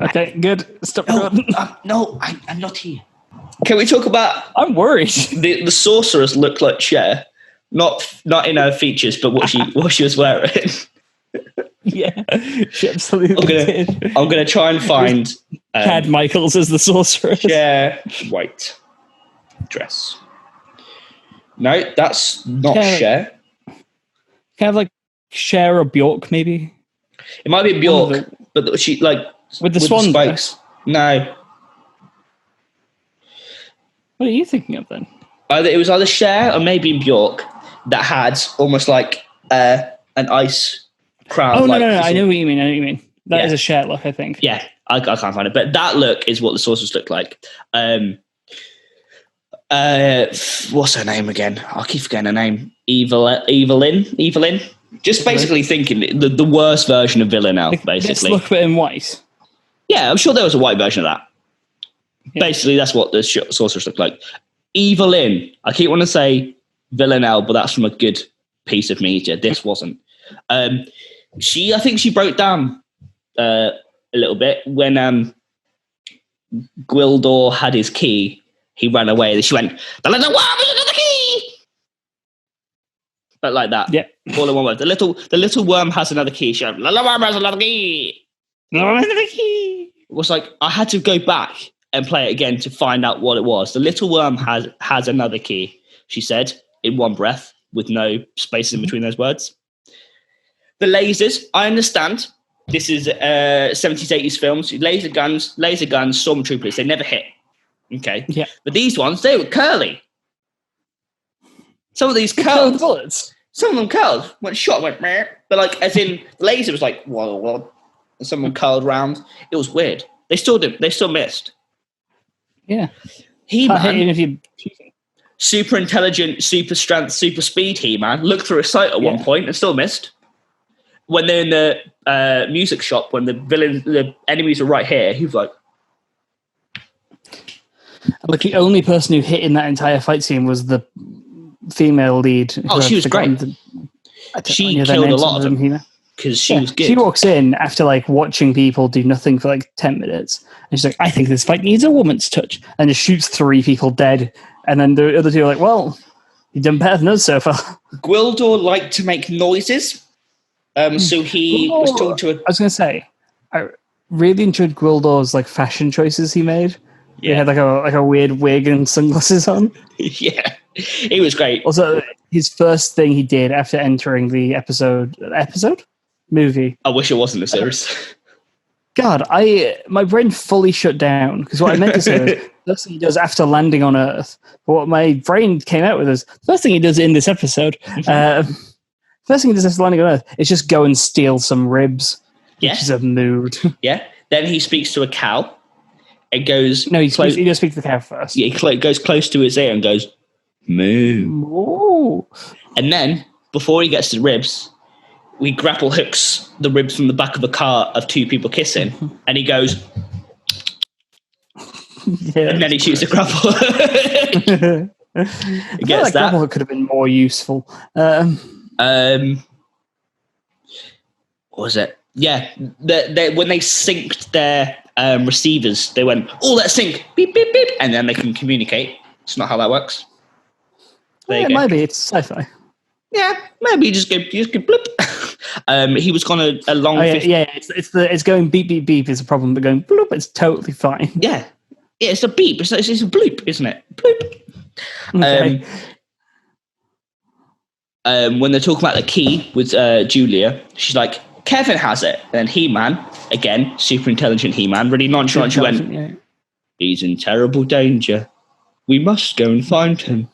Okay, good. Stop recording. No, I'm not here. Can we talk about... I'm worried. The sorceress looked like Cher. Not in her features, but what she was wearing. Yeah, she absolutely did. I'm going to try and find... Chad Michaels as the sorceress. Cher white dress. No, that's not Cher. Kind of like Cher or Bjork, maybe. It might be Bjork, but she like with the swan spikes. No. What are you thinking of then? It was either Cher or maybe Bjork that had almost like an ice crown. Oh no! I know what you mean. That is a Cher look, I think. Yeah, I can't find it, but that look is what the sorceress looked like. What's her name again? I keep forgetting her name. Evelyn. Just basically thinking the worst version of Villanelle, basically. Let's look at it in white. Yeah, I'm sure there was a white version of that. Yeah. Basically, that's what the sorceress looked like. Evelyn. I keep wanting to say Villanelle, but that's from a good piece of media. This wasn't. I think she broke down a little bit when Gwildor had his key. He ran away. She went, "The little worm has another key!" But like that. Yeah. All in one word. The little worm has another key. She went, "The little worm has another key!" It was like, I had to go back and play it again to find out what it was. The little worm has another key, she said, in one breath, with no spaces in between those words. The lasers, I understand. This is 70s, 80s films. Laser guns, stormtroopers, they never hit. Okay. Yeah. But these ones, they were curly. Some of these curled bullets. Some of them curled. Went meh. But like, as in, the laser was like, whoa. And some of them curled round. It was weird. They still missed. Yeah. He-Man, super intelligent, super strength, super speed He-Man, looked through a sight at one point and still missed. When they're in the music shop, when the enemies are right here, he was like, the only person who hit in that entire fight scene was the female lead. Oh, she was great. She killed a lot of them because she was good. She walks in after like watching people do nothing for like 10 minutes, and she's like, "I think this fight needs a woman's touch," and just shoots 3 people dead. And then the other 2 are like, "Well, you've done better than us so far." Gwildor liked to make noises, so he was talking to. I was going to say, I really enjoyed Gwildor's like fashion choices he made. Yeah. He had like a weird wig and sunglasses on. Yeah, he was great. Also, his first thing he did after entering the movie. I wish it wasn't a series. God, my brain fully shut down because what I meant to say was the first thing he does after landing on Earth. But what my brain came out with is the first thing he does in this episode. First thing he does after landing on Earth is just go and steal some ribs, which is a mood. Yeah. Then he speaks to a cow. It goes. No, he does speak to the cow first. Yeah, he goes close to his ear and goes, "Moo." Moo. And then before he gets to the ribs, we grapple hooks the ribs from the back of a car of 2 people kissing, and he goes, and then he shoots a grapple hook. He gets that. Grapple hook could have been more useful. What was it? Yeah, when they synced their receivers, they went, "Oh, let's sync, beep beep beep," and then they can communicate. It's not how that works. It might be. It's sci-fi. Yeah, maybe just go bloop. He was gone a long. It's going beep beep beep is a problem, but going bloop, it's totally fine. Yeah, it's a beep. It's a bloop, isn't it? Bloop. Okay. When they're talking about the key with Julia, she's like, Kevin has it. And He-Man, again, super intelligent He-Man, really nonchalant, she went, he's in terrible danger. We must go and find him.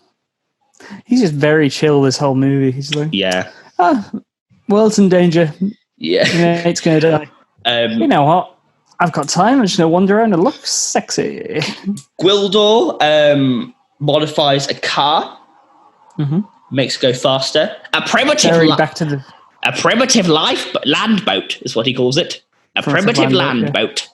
He's just very chill this whole movie. He's like, world's in danger. Yeah. It's going to die. You know what? I've got time. I'm just going to wander around and look sexy. Gwildor modifies a car. Mm-hmm. Makes it go faster. A primitive land boat is what he calls it. A primitive land boat.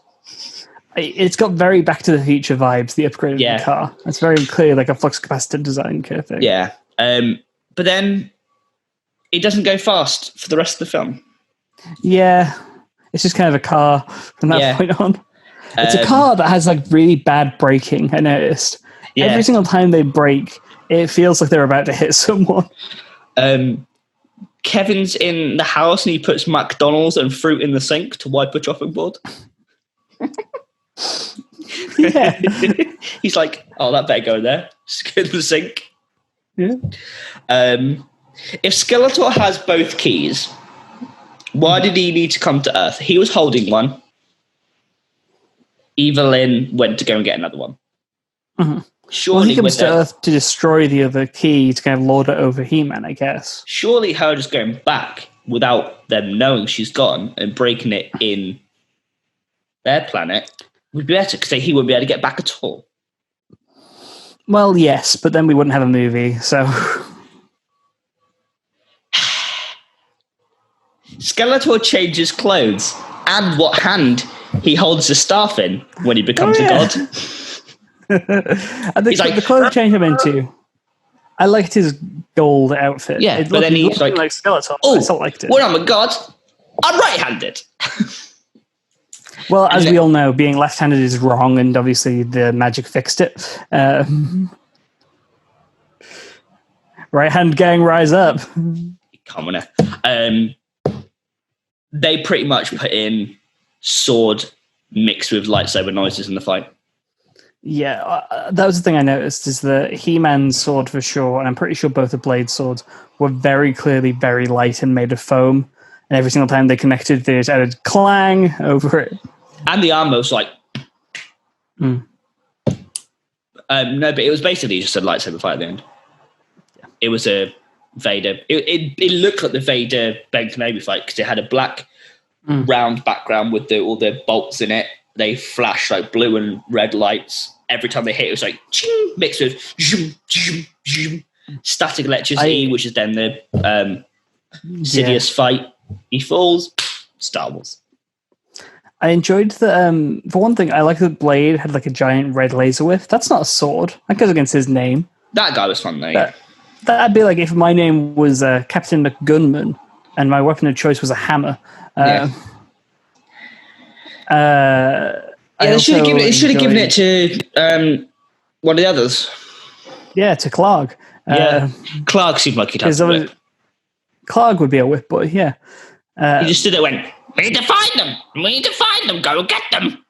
It's got very Back to the Future vibes, the upgrade of the car. It's very clear, like a flux capacitor design kind of thing. Yeah. But then it doesn't go fast for the rest of the film. Yeah. It's just kind of a car from that point on. It's a car that has like really bad braking, I noticed. Yeah. Every single time they brake, it feels like they're about to hit someone. Kevin's in the house and he puts McDonald's and fruit in the sink to wipe a chopping board. Yeah. He's like, oh, that better go there. Just go in the sink. Yeah. If Skeletor has both keys, why did he need to come to Earth? He was holding one. Evelyn went to go and get another one. Mm-hmm. Surely he comes to Earth to destroy the other key to kind of lord it over He-Man, I guess. Surely her just going back without them knowing she's gone and breaking it in their planet would be better because he wouldn't be able to get back at all. Well, yes, but then we wouldn't have a movie, so... Skeletor changes clothes and what hand he holds the staff in when he becomes a god. And the clothes change him into. I liked his gold outfit. Yeah, but then he's like Skeletor. I still liked it. When I'm a god, I'm right-handed. Well, as we all know, being left-handed is wrong, and obviously the magic fixed it. Right-hand gang, rise up. Commoner. They pretty much put in sword mixed with lightsaber noises in the fight. Yeah, that was the thing I noticed, is that He-Man's sword for sure, and I'm pretty sure both the blade swords were very clearly very light and made of foam, and every single time they connected, they just added clang over it. And the armor was like... No, but it was basically just a lightsaber fight at the end. Yeah. It was a Vader... It looked like the Vader Ben Kenobi fight, because it had a black round background with all the bolts in it. They flash like blue and red lights. Every time they hit, it was like ching, mixed with zoom, zoom, zoom. Static electricity, which is then the Sidious fight. He falls. Star Wars. I enjoyed the for one thing, I like that Blade had like a giant red laser whip. That's not a sword. That goes against his name. That guy was fun though. That'd be like if my name was Captain McGunman and my weapon of choice was a hammer. They should have given it to one of the others. Yeah, to Clark. Clark seemed like he'd have a whip. Clark would be a whip boy, yeah. He just stood there and went, we need to find them. We need to find them. Go get them.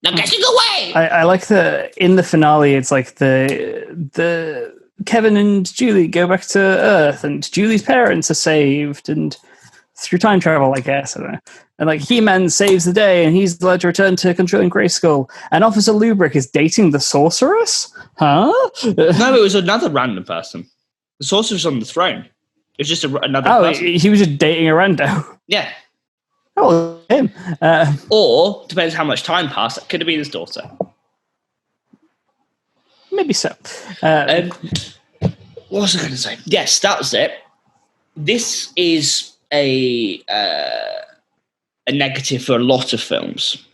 They're getting away. I like in the finale, it's like the Kevin and Julie go back to Earth and Julie's parents are saved and through time travel, I guess. I don't know. And like He-Man saves the day and he's allowed to return to controlling Grayskull. And Officer Lubric is dating the sorceress? Huh? No, it was another random person. The sorceress was on the throne. It was just another person. He was just dating a rando. Yeah. Oh, him. Or, depends how much time passed, it could have been his daughter. Maybe so. What was I going to say? Yes, that was it. This is a negative for a lot of films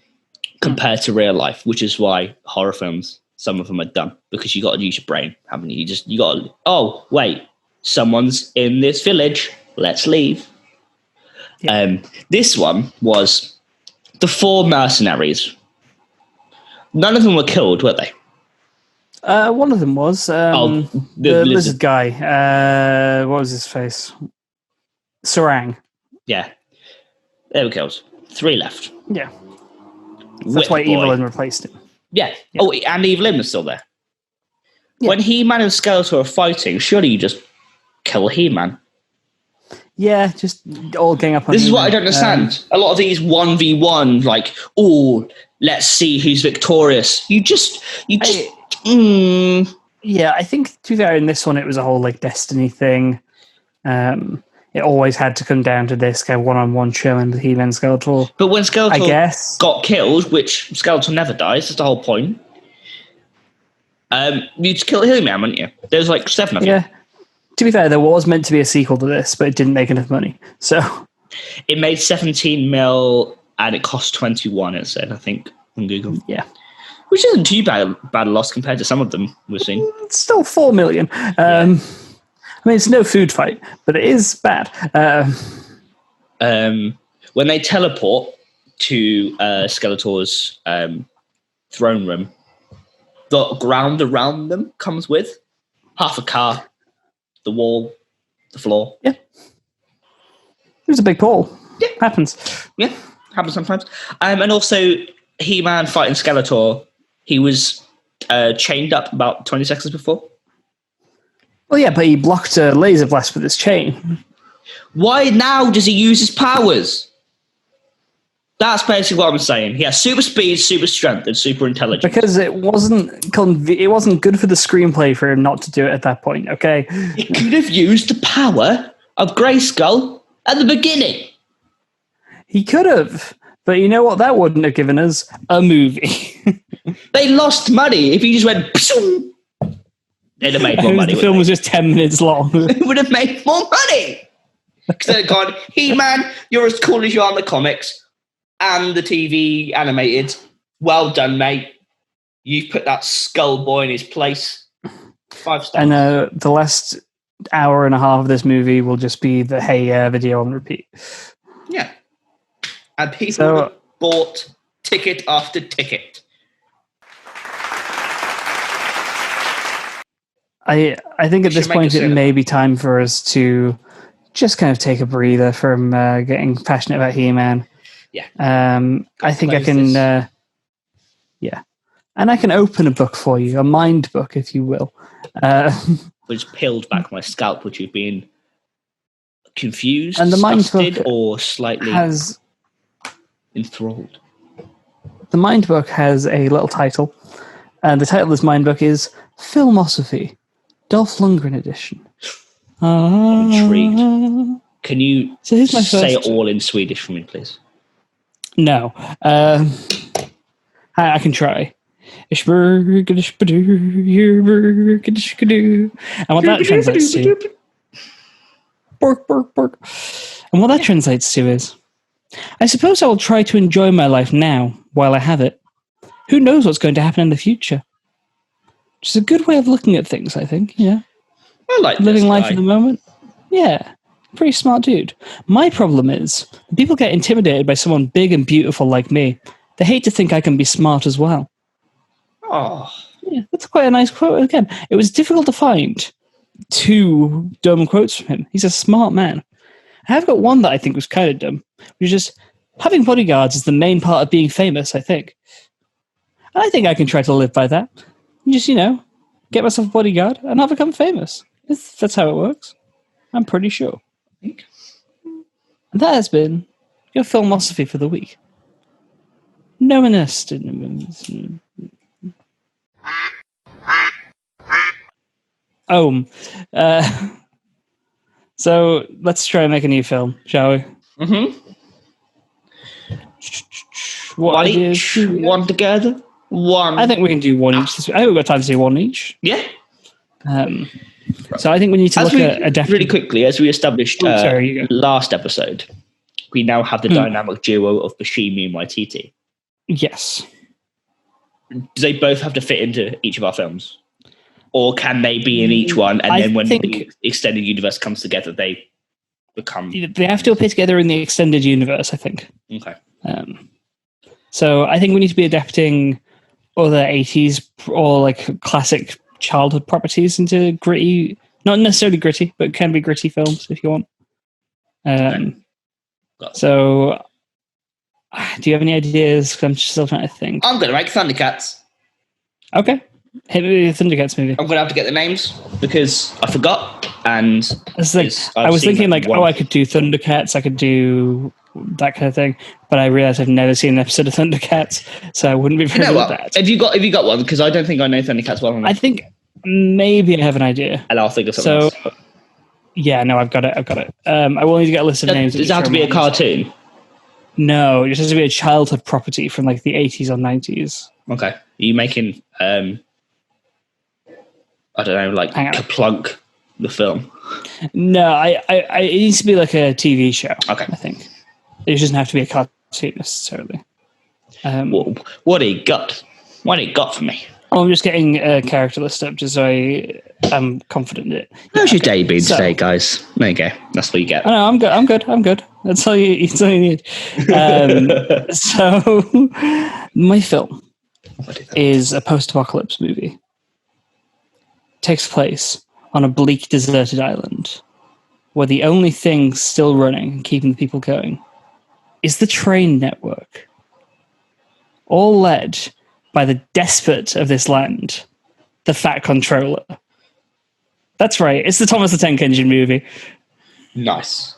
compared to real life, which is why horror films, some of them are dumb, because you got to use your brain, haven't you? You got to, oh, wait, someone's in this village. Let's leave. Yeah. This one was the 4 mercenaries. None of them were killed, were they? One of them was the lizard guy. What was his face? Sarang. Yeah. There we go. 3 left. Yeah. That's why Evelyn replaced him. Yeah. Oh, and Evelyn was still there. Yeah. When He-Man and Skeletor are fighting, surely you just kill He-Man. Yeah, just all gang up on This is what I don't understand. A lot of these 1v1, like, let's see who's victorious. You just. Yeah, I think, to be fair, in this one, it was a whole, like, destiny thing. It always had to come down to this kind of one-on-one showing with He-Man and Skeletor. But when Skeletor got killed, which Skeletor never dies, that's the whole point, you just kill He-Man, wouldn't you? There's like 7 of you. Yeah. To be fair, there was meant to be a sequel to this, but it didn't make enough money. So it made 17 mil and it cost 21, it said, I think, on Google. Yeah. Which isn't too bad a loss compared to some of them we've seen. It's still 4 million. I mean, it's no food fight, but it is bad. When they teleport to Skeletor's throne room, the ground around them comes with half a car, the wall, the floor. Yeah. It was a big portal. Yeah. Happens. Yeah, happens sometimes. And also, He-Man fighting Skeletor, he was chained up about 20 seconds before. Well, yeah, but he blocked a laser blast with his chain. Why now does he use his powers? That's basically what I'm saying. He has super speed, super strength, and super intelligence. Because it wasn't good for the screenplay for him not to do it at that point, okay? He could have used the power of Grayskull at the beginning. He could have. But you know what that wouldn't have given us? A movie. They lost money if he just went... Pshoom. They'd have made more money. The film was just 10 minutes long. It would have made more money. Because they'd gone, He-Man, you're as cool as you are in the comics and the TV animated. Well done, mate. You've put that skull boy in his place. 5 stars. And the last hour and a half of this movie will just be the Hey video on repeat. Yeah. And people have bought ticket after ticket. I think at this point it may be time for us to just kind of take a breather from getting passionate about He-Man. Yeah. I think I can... And I can open a book for you, a mind book, if you will. Which peeled back my scalp, which you've been confused, and the mind book or slightly enthralled. The mind book has a little title, and the title of this mind book is Filmosophy, Dolph Lundgren edition. I'm intrigued. Can you say it all in Swedish for me, please? No. I can try. And what that translates to... Bork, bork, bork. And what that translates to is, I suppose I will try to enjoy my life now, while I have it. Who knows what's going to happen in the future? Which is a good way of looking at things, I think. Yeah. I like living life in the moment. Yeah. Pretty smart dude. My problem is, people get intimidated by someone big and beautiful like me. They hate to think I can be smart as well. Oh. Yeah, that's quite a nice quote. Again, it was difficult to find 2 dumb quotes from him. He's a smart man. I have got one that I think was kind of dumb, which is just, having bodyguards is the main part of being famous, I think. And I think I can try to live by that. Just, get myself a bodyguard and I'll become famous. That's how it works. I'm pretty sure. And that has been your Filmosophy for the week. No one else didn't. So let's try and make a new film, shall we? Mm-hmm. What each? One together? One. I think we can do one each. I think we've got time to do one each. Yeah. So I think we need to look at adapting. Really quickly, as we established last episode, we now have the dynamic duo of Buscemi and Waititi. Yes. Do they both have to fit into each of our films? Or can they be in each one, and then when the extended universe comes together, they become... They have to appear together in the extended universe, I think. Okay. So I think we need to be adapting other 80s or like classic childhood properties into gritty, not necessarily gritty, but can be gritty films if you want. So, do you have any ideas? 'Cause I'm still trying to think. I'm going to make Thundercats. Okay. Hit me with the Thundercats movie. I'm going to have to get the names because I forgot. And I was thinking like, I could do Thundercats, I could do that kind of thing, but I realized I've never seen an episode of Thundercats, so I wouldn't be very good at that. Have you got one? Because I don't think I know Thundercats well enough. I think maybe I have an idea. And I'll think of something else. Yeah, no, I've got it. I will need to get a list of names. Does it have to be a cartoon? No, it just has to be a childhood property from like the 80s or 90s. Okay. Are you making, I don't know, like Kaplunk, the film? No, it needs to be like a TV show. Okay. I think. It doesn't have to be a cartoon necessarily. What do you got? What do you got for me? I'm just getting a character list up just so I'm confident in it. How's your day been today, guys? There you go. That's what you get. No, I'm good. That's all you need. So, my film is a post-apocalypse movie. Takes place on a bleak, deserted island where the only thing still running and keeping the people going is the train network. All led by the despot of this land, the Fat Controller. That's right, it's the Thomas the Tank Engine movie. Nice.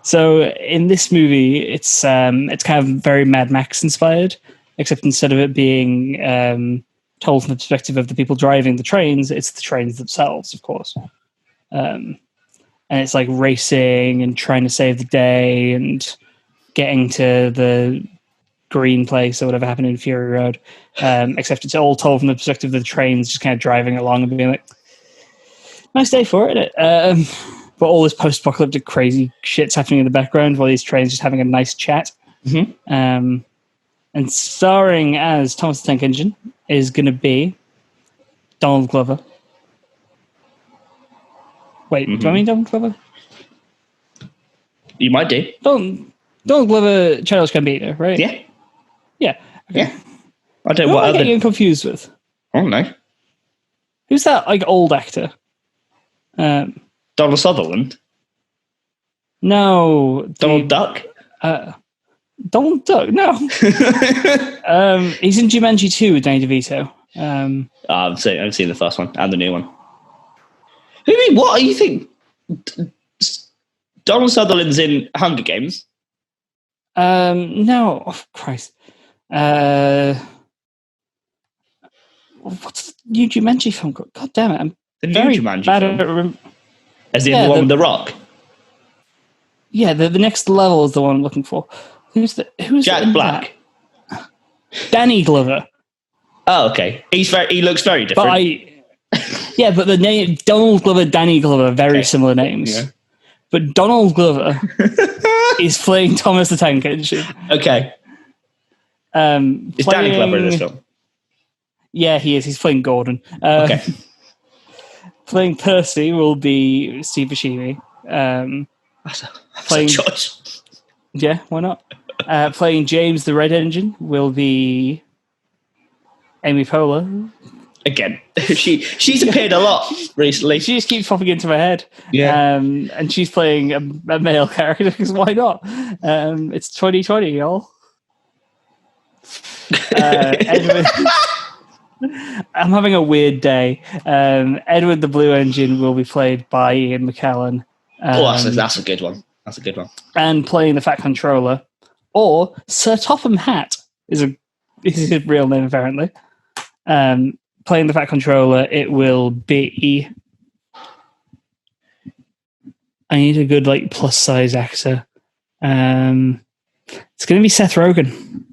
So in this movie, it's kind of very Mad Max inspired, except instead of it being told from the perspective of the people driving the trains, it's the trains themselves, of course. And it's like racing and trying to save the day and getting to the green place or whatever happened in Fury Road, except it's all told from the perspective of the trains just kind of driving along and being like, nice day for it, isn't it? But all this post-apocalyptic crazy shit's happening in the background while these trains just having a nice chat. Mm-hmm. And starring as Thomas the Tank Engine is going to be Donald Glover. Wait, do I mean Donald Glover? You might do. Donald Glover, Childish Gambino, right? Yeah. Yeah. Okay. Yeah. I don't know what I'm getting confused with. I don't know. Who's that like old actor? Donald Sutherland? No. Donald Duck? Donald Duck? No. He's in Jumanji 2 with Danny DeVito. I've seen the first one and the new one. What do you think? Donald Sutherland's in Hunger Games? No. Oh, Christ. What's the new Jumanji film called? God damn it. I'm the new very Jumanji bad film? As in the one with The Rock? Yeah, the next level is the one I'm looking for. Who's Jack Black? That? Danny Glover. Oh, okay. He looks very different. But the name Donald Glover, Danny Glover, very similar names. Yeah. But Donald Glover is playing Thomas the Tank Engine. Okay. Is Danny Glover in this film? Yeah, he is. He's playing Gordon. Okay. Playing Percy will be Steve Buscemi. That's a choice. Yeah, why not? Playing James the Red Engine will be Amy Poehler. Again, she's appeared a lot recently. She just keeps popping into my head. Yeah. And she's playing a male character because why not? It's 2020, y'all. Edward, I'm having a weird day. Edward the Blue Engine will be played by Ian McKellen. That's a good one. That's a good one. And playing the Fat Controller, or Sir Topham Hatt is his real name apparently. Playing the Fat Controller, it will be. I need a good plus size actor. It's going to be Seth Rogen.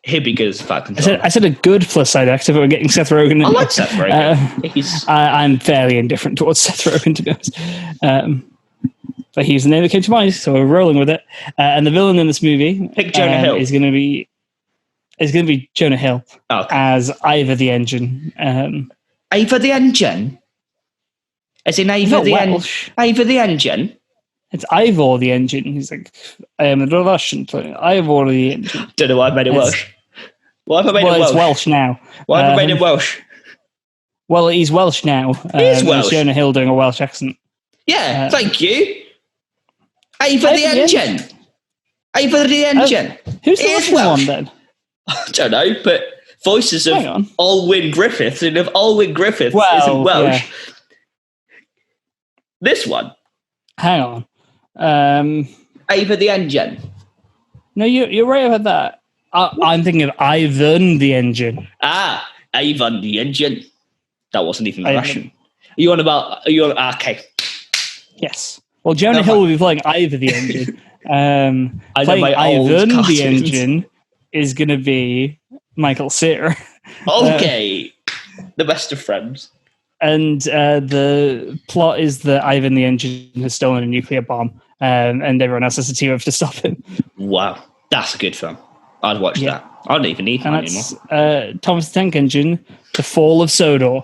He'd be good as Fat Controller. I said a good plus size actor, but we're getting Seth Rogen. I like Seth Rogen. I'm fairly indifferent towards Seth Rogen, to be honest. But he's the name that came to mind, so we're rolling with it. And the villain in this movie Pick Jonah Hill. is going to be Jonah Hill as Ivor the Engine. Ivor the Engine? As in Ivor the Engine? Ivor the Engine? It's Ivor the Engine. He's like, I am the Russian. Ivor the Engine. Don't know why I made it worse. Why have I made it Welsh? It's Welsh now. Why have I made it Welsh? Well, he's Welsh now. He's Welsh. It's Jonah Hill doing a Welsh accent. Yeah, thank you. Ava the Engine. Ava the Engine. Who's the Welsh one then? I don't know, but voices of Olwyn Griffith, and if Olwyn Griffith isn't Welsh, this one. Hang on. Ava the Engine. No, you're right about that. I'm thinking of Ivan the Engine. Ah, Ivan the Engine. That wasn't even Russian. Are you on? Okay. Yes. Well, Jonah Hill will be playing Ivor the Engine. Playing Ivan the Engine is going to be Michael Cera. Okay. The best of friends. And the plot is that Ivan the Engine has stolen a nuclear bomb, and everyone else has to team up to stop him. Wow. That's a good film. I'd watch that. I don't even need one anymore. Thomas the Tank Engine, The Fall of Sodor.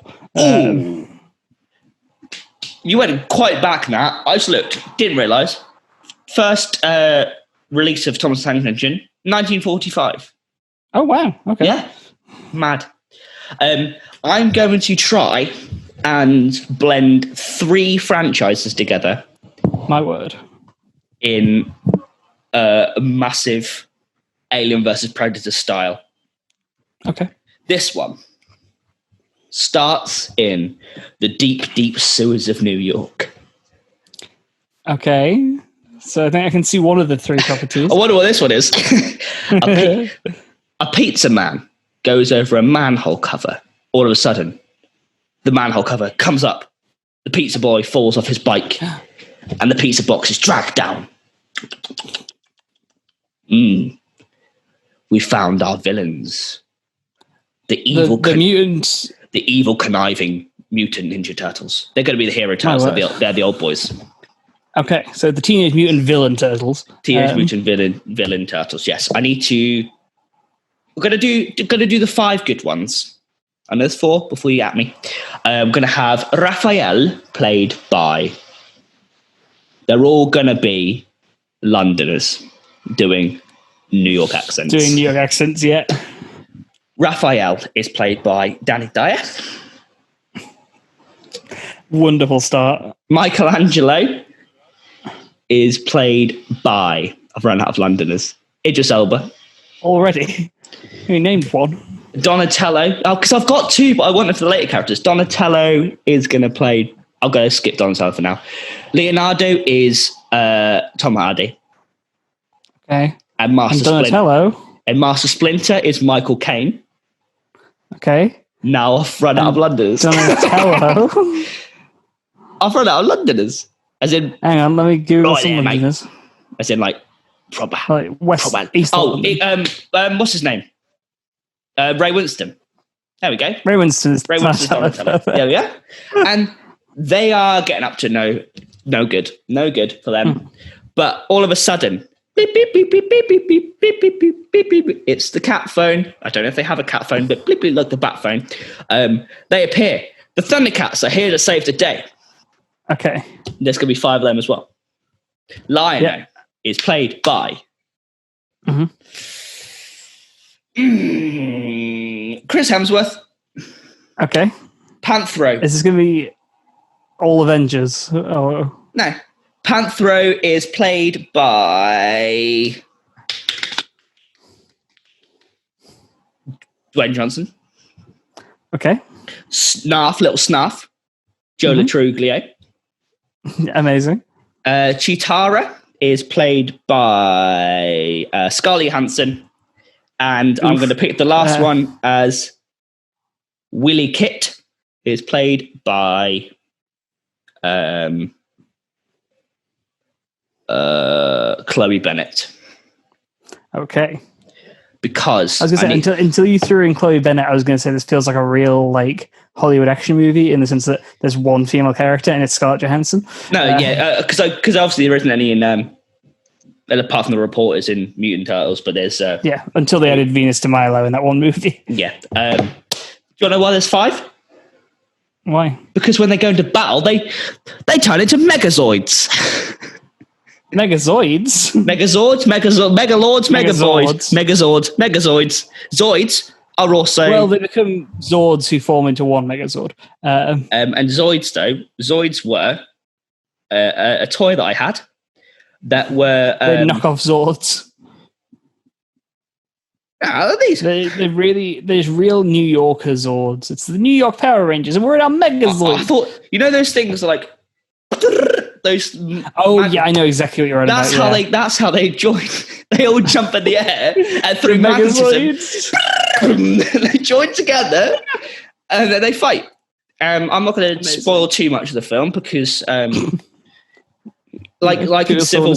You went quite back now. I just looked. Didn't realise. First release of Thomas the Tank Engine, 1945. Oh, wow. Okay. Yeah. Mad. I'm going to try and blend 3 franchises together. My word. In a massive Alien versus Predator style. Okay. This one starts in the deep, deep sewers of New York. Okay. So I think I can see one of the 3 properties. I wonder what this one is. A pizza man goes over a manhole cover. All of a sudden, the manhole cover comes up. The pizza boy falls off his bike, and the pizza box is dragged down. We found our villains. The mutants. The evil, conniving mutant Ninja Turtles. They're going to be the hero turtles. They're the old boys. Okay, so the Teenage Mutant Villain Turtles. Teenage Mutant Villain Turtles. Yes, I need to. We're going to do the 5 good ones. And there's 4 before you at me. I'm going to have Raphael played by. They're all going to be Londoners doing New York accents. Doing New York accents, yeah. Raphael is played by Danny Dyer. Wonderful start. Michelangelo is played by, I've run out of Londoners, Idris Elba. Already? You named one. Donatello. Oh, because I've got 2, but I wanted for the later characters. Donatello is going to play, I'll go skip Donatello for now. Leonardo is Tom Hardy. Okay. And Donatello. And Master Splinter is Michael Caine. Okay. Now I've run out of Londoners. Donatello. I've run out of Londoners. As in, hang on, let me Google some Londoners. Mate. As in, like, proper. Like West, proper. East London. What's his name? Ray Winston. There we go. Ray Winston's Donatello. There we go. And they are getting up to no good. No good for them. But all of a sudden, beep, beep, beep, beep, beep, beep, beep, beep, beep, beep, beep, beep, beep. It's the cat phone. I don't know if they have a cat phone, but beep, beep, like the bat phone. They appear. The Thundercats are here to save the day. Okay. There's going to be 5 of them as well. Lion is played by Chris Hemsworth. Okay. Panthro. Is this going to be all Avengers? Oh. No. Panthro is played by Dwayne Johnson. Okay. Little Snuff. Joe Latruglio. Amazing. Chitara is played by Scarlett Johansson. And I'm going to pick the last one as Willie Kitt is played by Chloe Bennett. Okay. Because I was going to say, until you threw in Chloe Bennett, I was going to say this feels like a real like Hollywood action movie in the sense that there's one female character and it's Scarlett Johansson. No, because obviously there isn't any in apart from the reporters in Mutant Turtles, but there's until they added Venus de Milo in that one movie. Yeah. Do you want to know why there's 5? Why? Because when they go into battle, they turn into Megazords. Megazords? Megalords, Megaboys, Megazords, Zoids, are also... Well, they become Zords who form into one Megazord. And Zoids, though, Zoids were a toy that I had that were... they're knockoff Zords. These... There's real New Yorker Zords. It's the New York Power Rangers, and we're in our Megazord. I thought, those things are like... Those... yeah, I know exactly what you're on about. That's how they join. They all jump in the air and through magnetism, they join together and then they fight. I'm not going to spoil too much of the film because, like in Civil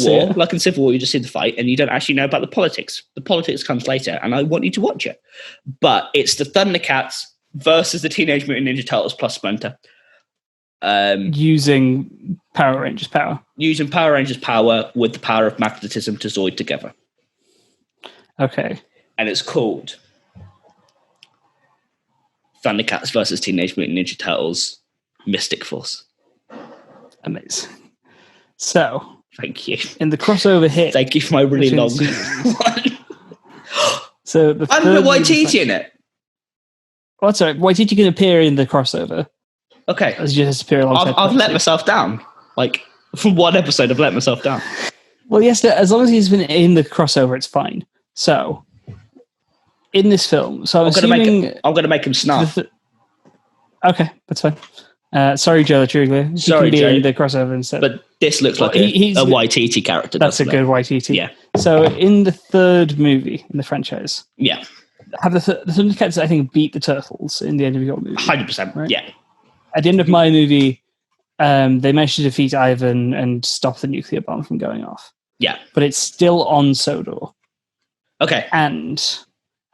War, you just see the fight and you don't actually know about the politics. The politics comes later, and I want you to watch it. But it's the Thundercats versus the Teenage Mutant Ninja Turtles plus Splinter. Using Power Rangers power. Using Power Rangers power with the power of magnetism to Zoid together. Okay. And it's called Thundercats versus Teenage Mutant Ninja Turtles Mystic Force. Amazing. So, thank you. In the crossover hit. Thank you for my really long one. So I'm going to Waititi in it. Oh, sorry. Waititi can appear in the crossover. Okay. As just appear alongside. I've let myself down. Like, from one episode, I've let myself down. Well, yes, as long as he's been in the crossover, it's fine. So, in this film, I'm going to make him snarf. Okay, that's fine. Sorry, Joe Trugler. He can be in the crossover instead. But this looks like a Waititi character. That's a good Waititi. Yeah. So, in the third movie in the franchise, have the Thundercats, I think, beat the Turtles in the end of your movie. 100%. Right? Yeah. At the end of my movie, they managed to defeat Ivan and stop the nuclear bomb from going off. Yeah. But it's still on Sodor. Okay. And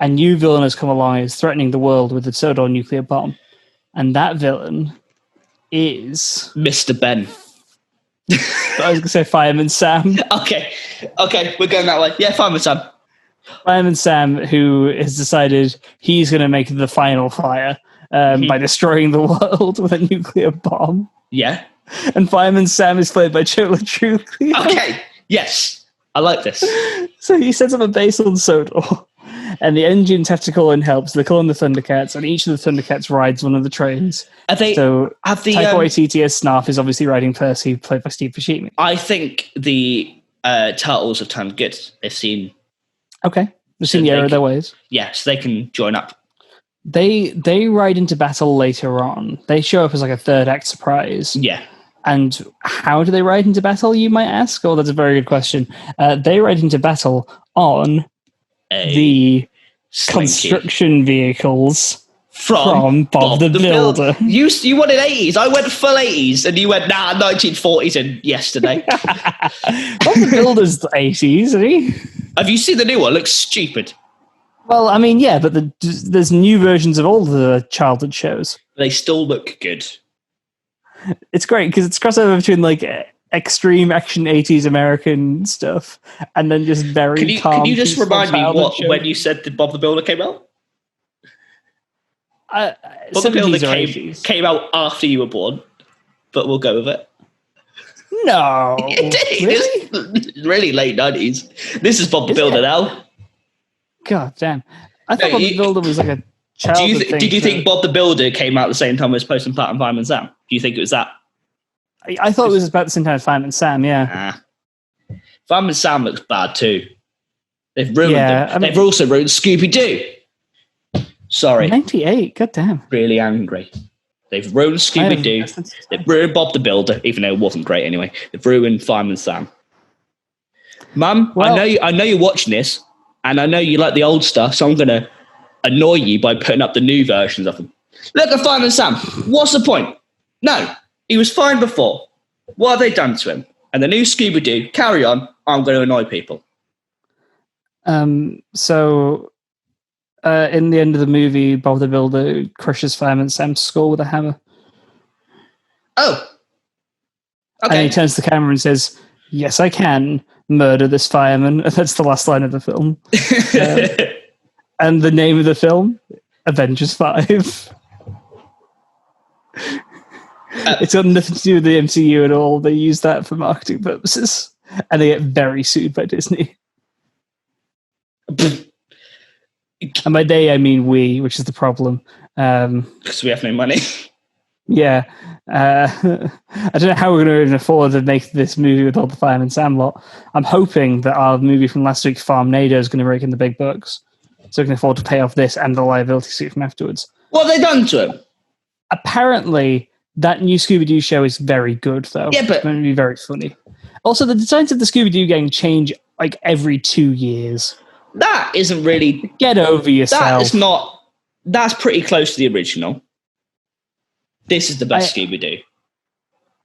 a new villain has come along and is threatening the world with the Sodor nuclear bomb. And that villain is... Mr. Ben. I was going to say Fireman Sam. Okay, we're going that way. Yeah, Fireman Sam. Fireman Sam, who has decided he's going to make the final fire by destroying the world with a nuclear bomb. Yeah. And Fireman Sam is played by Chola Truglia. Okay, yes. I like this. So he sets up a base on Sodor, and the engines have to call in help, so they call in the Thundercats, and each of the Thundercats rides one of the trains. Taika Waititi as Snarf is obviously riding Percy, played by Steve Buscemi. I think the Turtles have turned good. They've seen the error of their ways. Yeah, so they can join up. They ride into battle later on. They show up as like a third act surprise. Yeah. And how do they ride into battle, you might ask? Oh, that's a very good question. They ride into battle on the construction vehicles from Bob the Builder. You wanted 80s. I went full 80s, and you went, 1940s and yesterday. Bob the Builder's the 80s, isn't he? Have you seen the new one? It looks stupid. Well, I mean, yeah, but there's new versions of all the childhood shows. They still look good. It's great because it's crossover between like extreme action 80s American stuff and then just very calm. Can you just remind me when you said that Bob the Builder came out? Bob the Builder came out after you were born, but we'll go with it. No. It did. Really? Really late 90s. This is Bob the Builder now. God damn. I thought Bob the Builder was like a childhood thing. Did you think Bob the Builder came out at the same time as Post and Pat and Fireman Sam? Do you think it was that? I thought it was about the same time as Fireman Sam, yeah. Fireman Sam looks bad too. They've ruined them. They've also ruined Scooby-Doo. Sorry. 98, god damn. Really angry. They've ruined Scooby-Doo. They've ruined Bob the Builder, even though it wasn't great anyway. They've ruined Fireman Sam. Mum, I know you're watching this, and I know you like the old stuff, so I'm going to annoy you by putting up the new versions of them. Look at Fireman Sam. What's the point? No, he was fine before. What have they done to him? And the new Scooby-Doo, carry on, I'm going to annoy people. So in the end of the movie, Bob the Builder crushes Fireman Sam's skull with a hammer. Oh. Okay. And he turns to the camera and says, "Yes, I can murder this fireman." That's the last line of the film. And the name of the film, Avengers 5. It's got nothing to do with the MCU at all. They use that for marketing purposes. And they get very sued by Disney. And by they, I mean we, which is the problem. Because we have no money. Yeah. I don't know how we're going to even afford to make this movie with all the Fireman Sam lot. I'm hoping that our movie from last week, Farmnado, is going to rake in the big bucks. So we can afford to pay off this and the liability suit from afterwards. What have they done to him? Apparently, that new Scooby-Doo show is very good, though. Yeah, but... It's going to be very funny. Also, the designs of the Scooby-Doo gang change like every 2 years. That isn't really... Get over yourself. That is not... That's pretty close to the original. This is the best Scooby-Doo.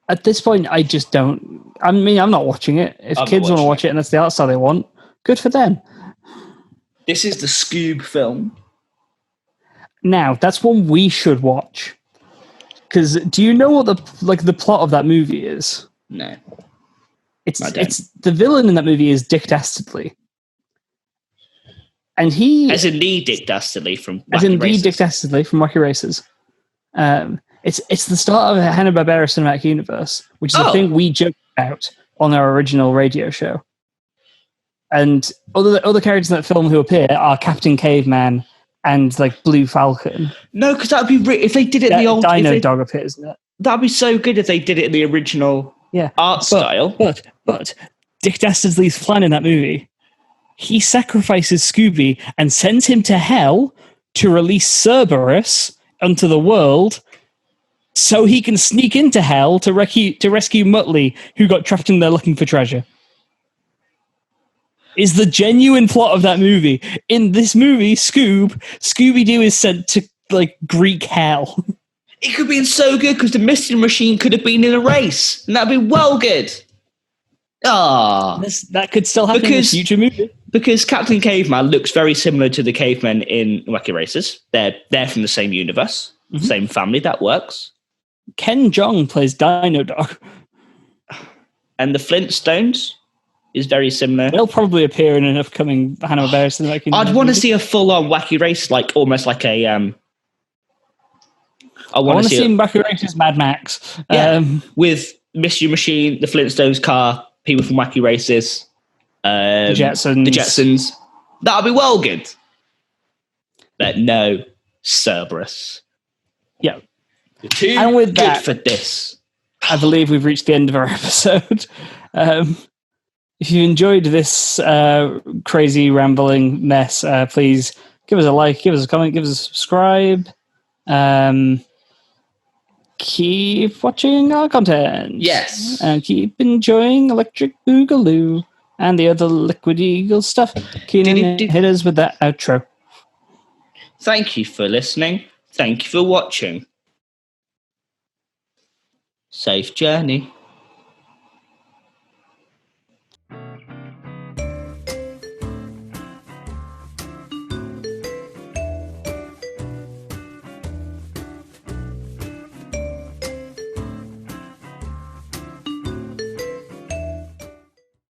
At this point, I just don't... I mean, I'm not watching it. If kids want to watch it and that's the art style they want, good for them. This is the Scoob film. Now, that's one we should watch. Because do you know what the plot of that movie is? No. It's the villain in that movie is Dick Dastardly. And he... As in the Dick Dastardly from Wacky Races. As in the Dick Dastardly from Wacky Races. It's the start of a Hanna-Barbera cinematic universe, which is a thing we joked about on our original radio show. And other characters in that film who appear are Captain Caveman and like Blue Falcon. No, because that would be if they did it in the old Dino Dog appears in it. That'd be so good if they did it in the original art style. But Dick Dastardly's plan in that movie, he sacrifices Scooby and sends him to hell to release Cerberus onto the world so he can sneak into hell to rescue Muttley, who got trapped in there looking for treasure. Is the genuine plot of that movie. In this movie, Scooby-Doo is sent to like Greek hell. It could have been so good because the Mystery Machine could have been in a race, and that'd be well good. That could still happen in a future movie. Because Captain Caveman looks very similar to the cavemen in Wacky Races. They're from the same universe, same family. That works. Ken Jeong plays Dino Dog. And the Flintstones is very similar. They'll probably appear in an upcoming Hanna-Barbera cinematic universe. I'd want to see a full-on Wacky Race, like almost like a... I want to see Wacky Races Mad Max. With Mystery Machine, the Flintstones car, people from Wacky Races, the Jetsons. That'll be well good. But no, Cerberus. Yeah. You're too good for this. I believe we've reached the end of our episode. If you enjoyed this crazy rambling mess, please give us a like, give us a comment, give us a subscribe. Keep watching our content. Yes. And keep enjoying Electric Boogaloo and the other Liquid Eagle stuff. Keenan, hit us with that outro. Thank you for listening. Thank you for watching. Safe journey.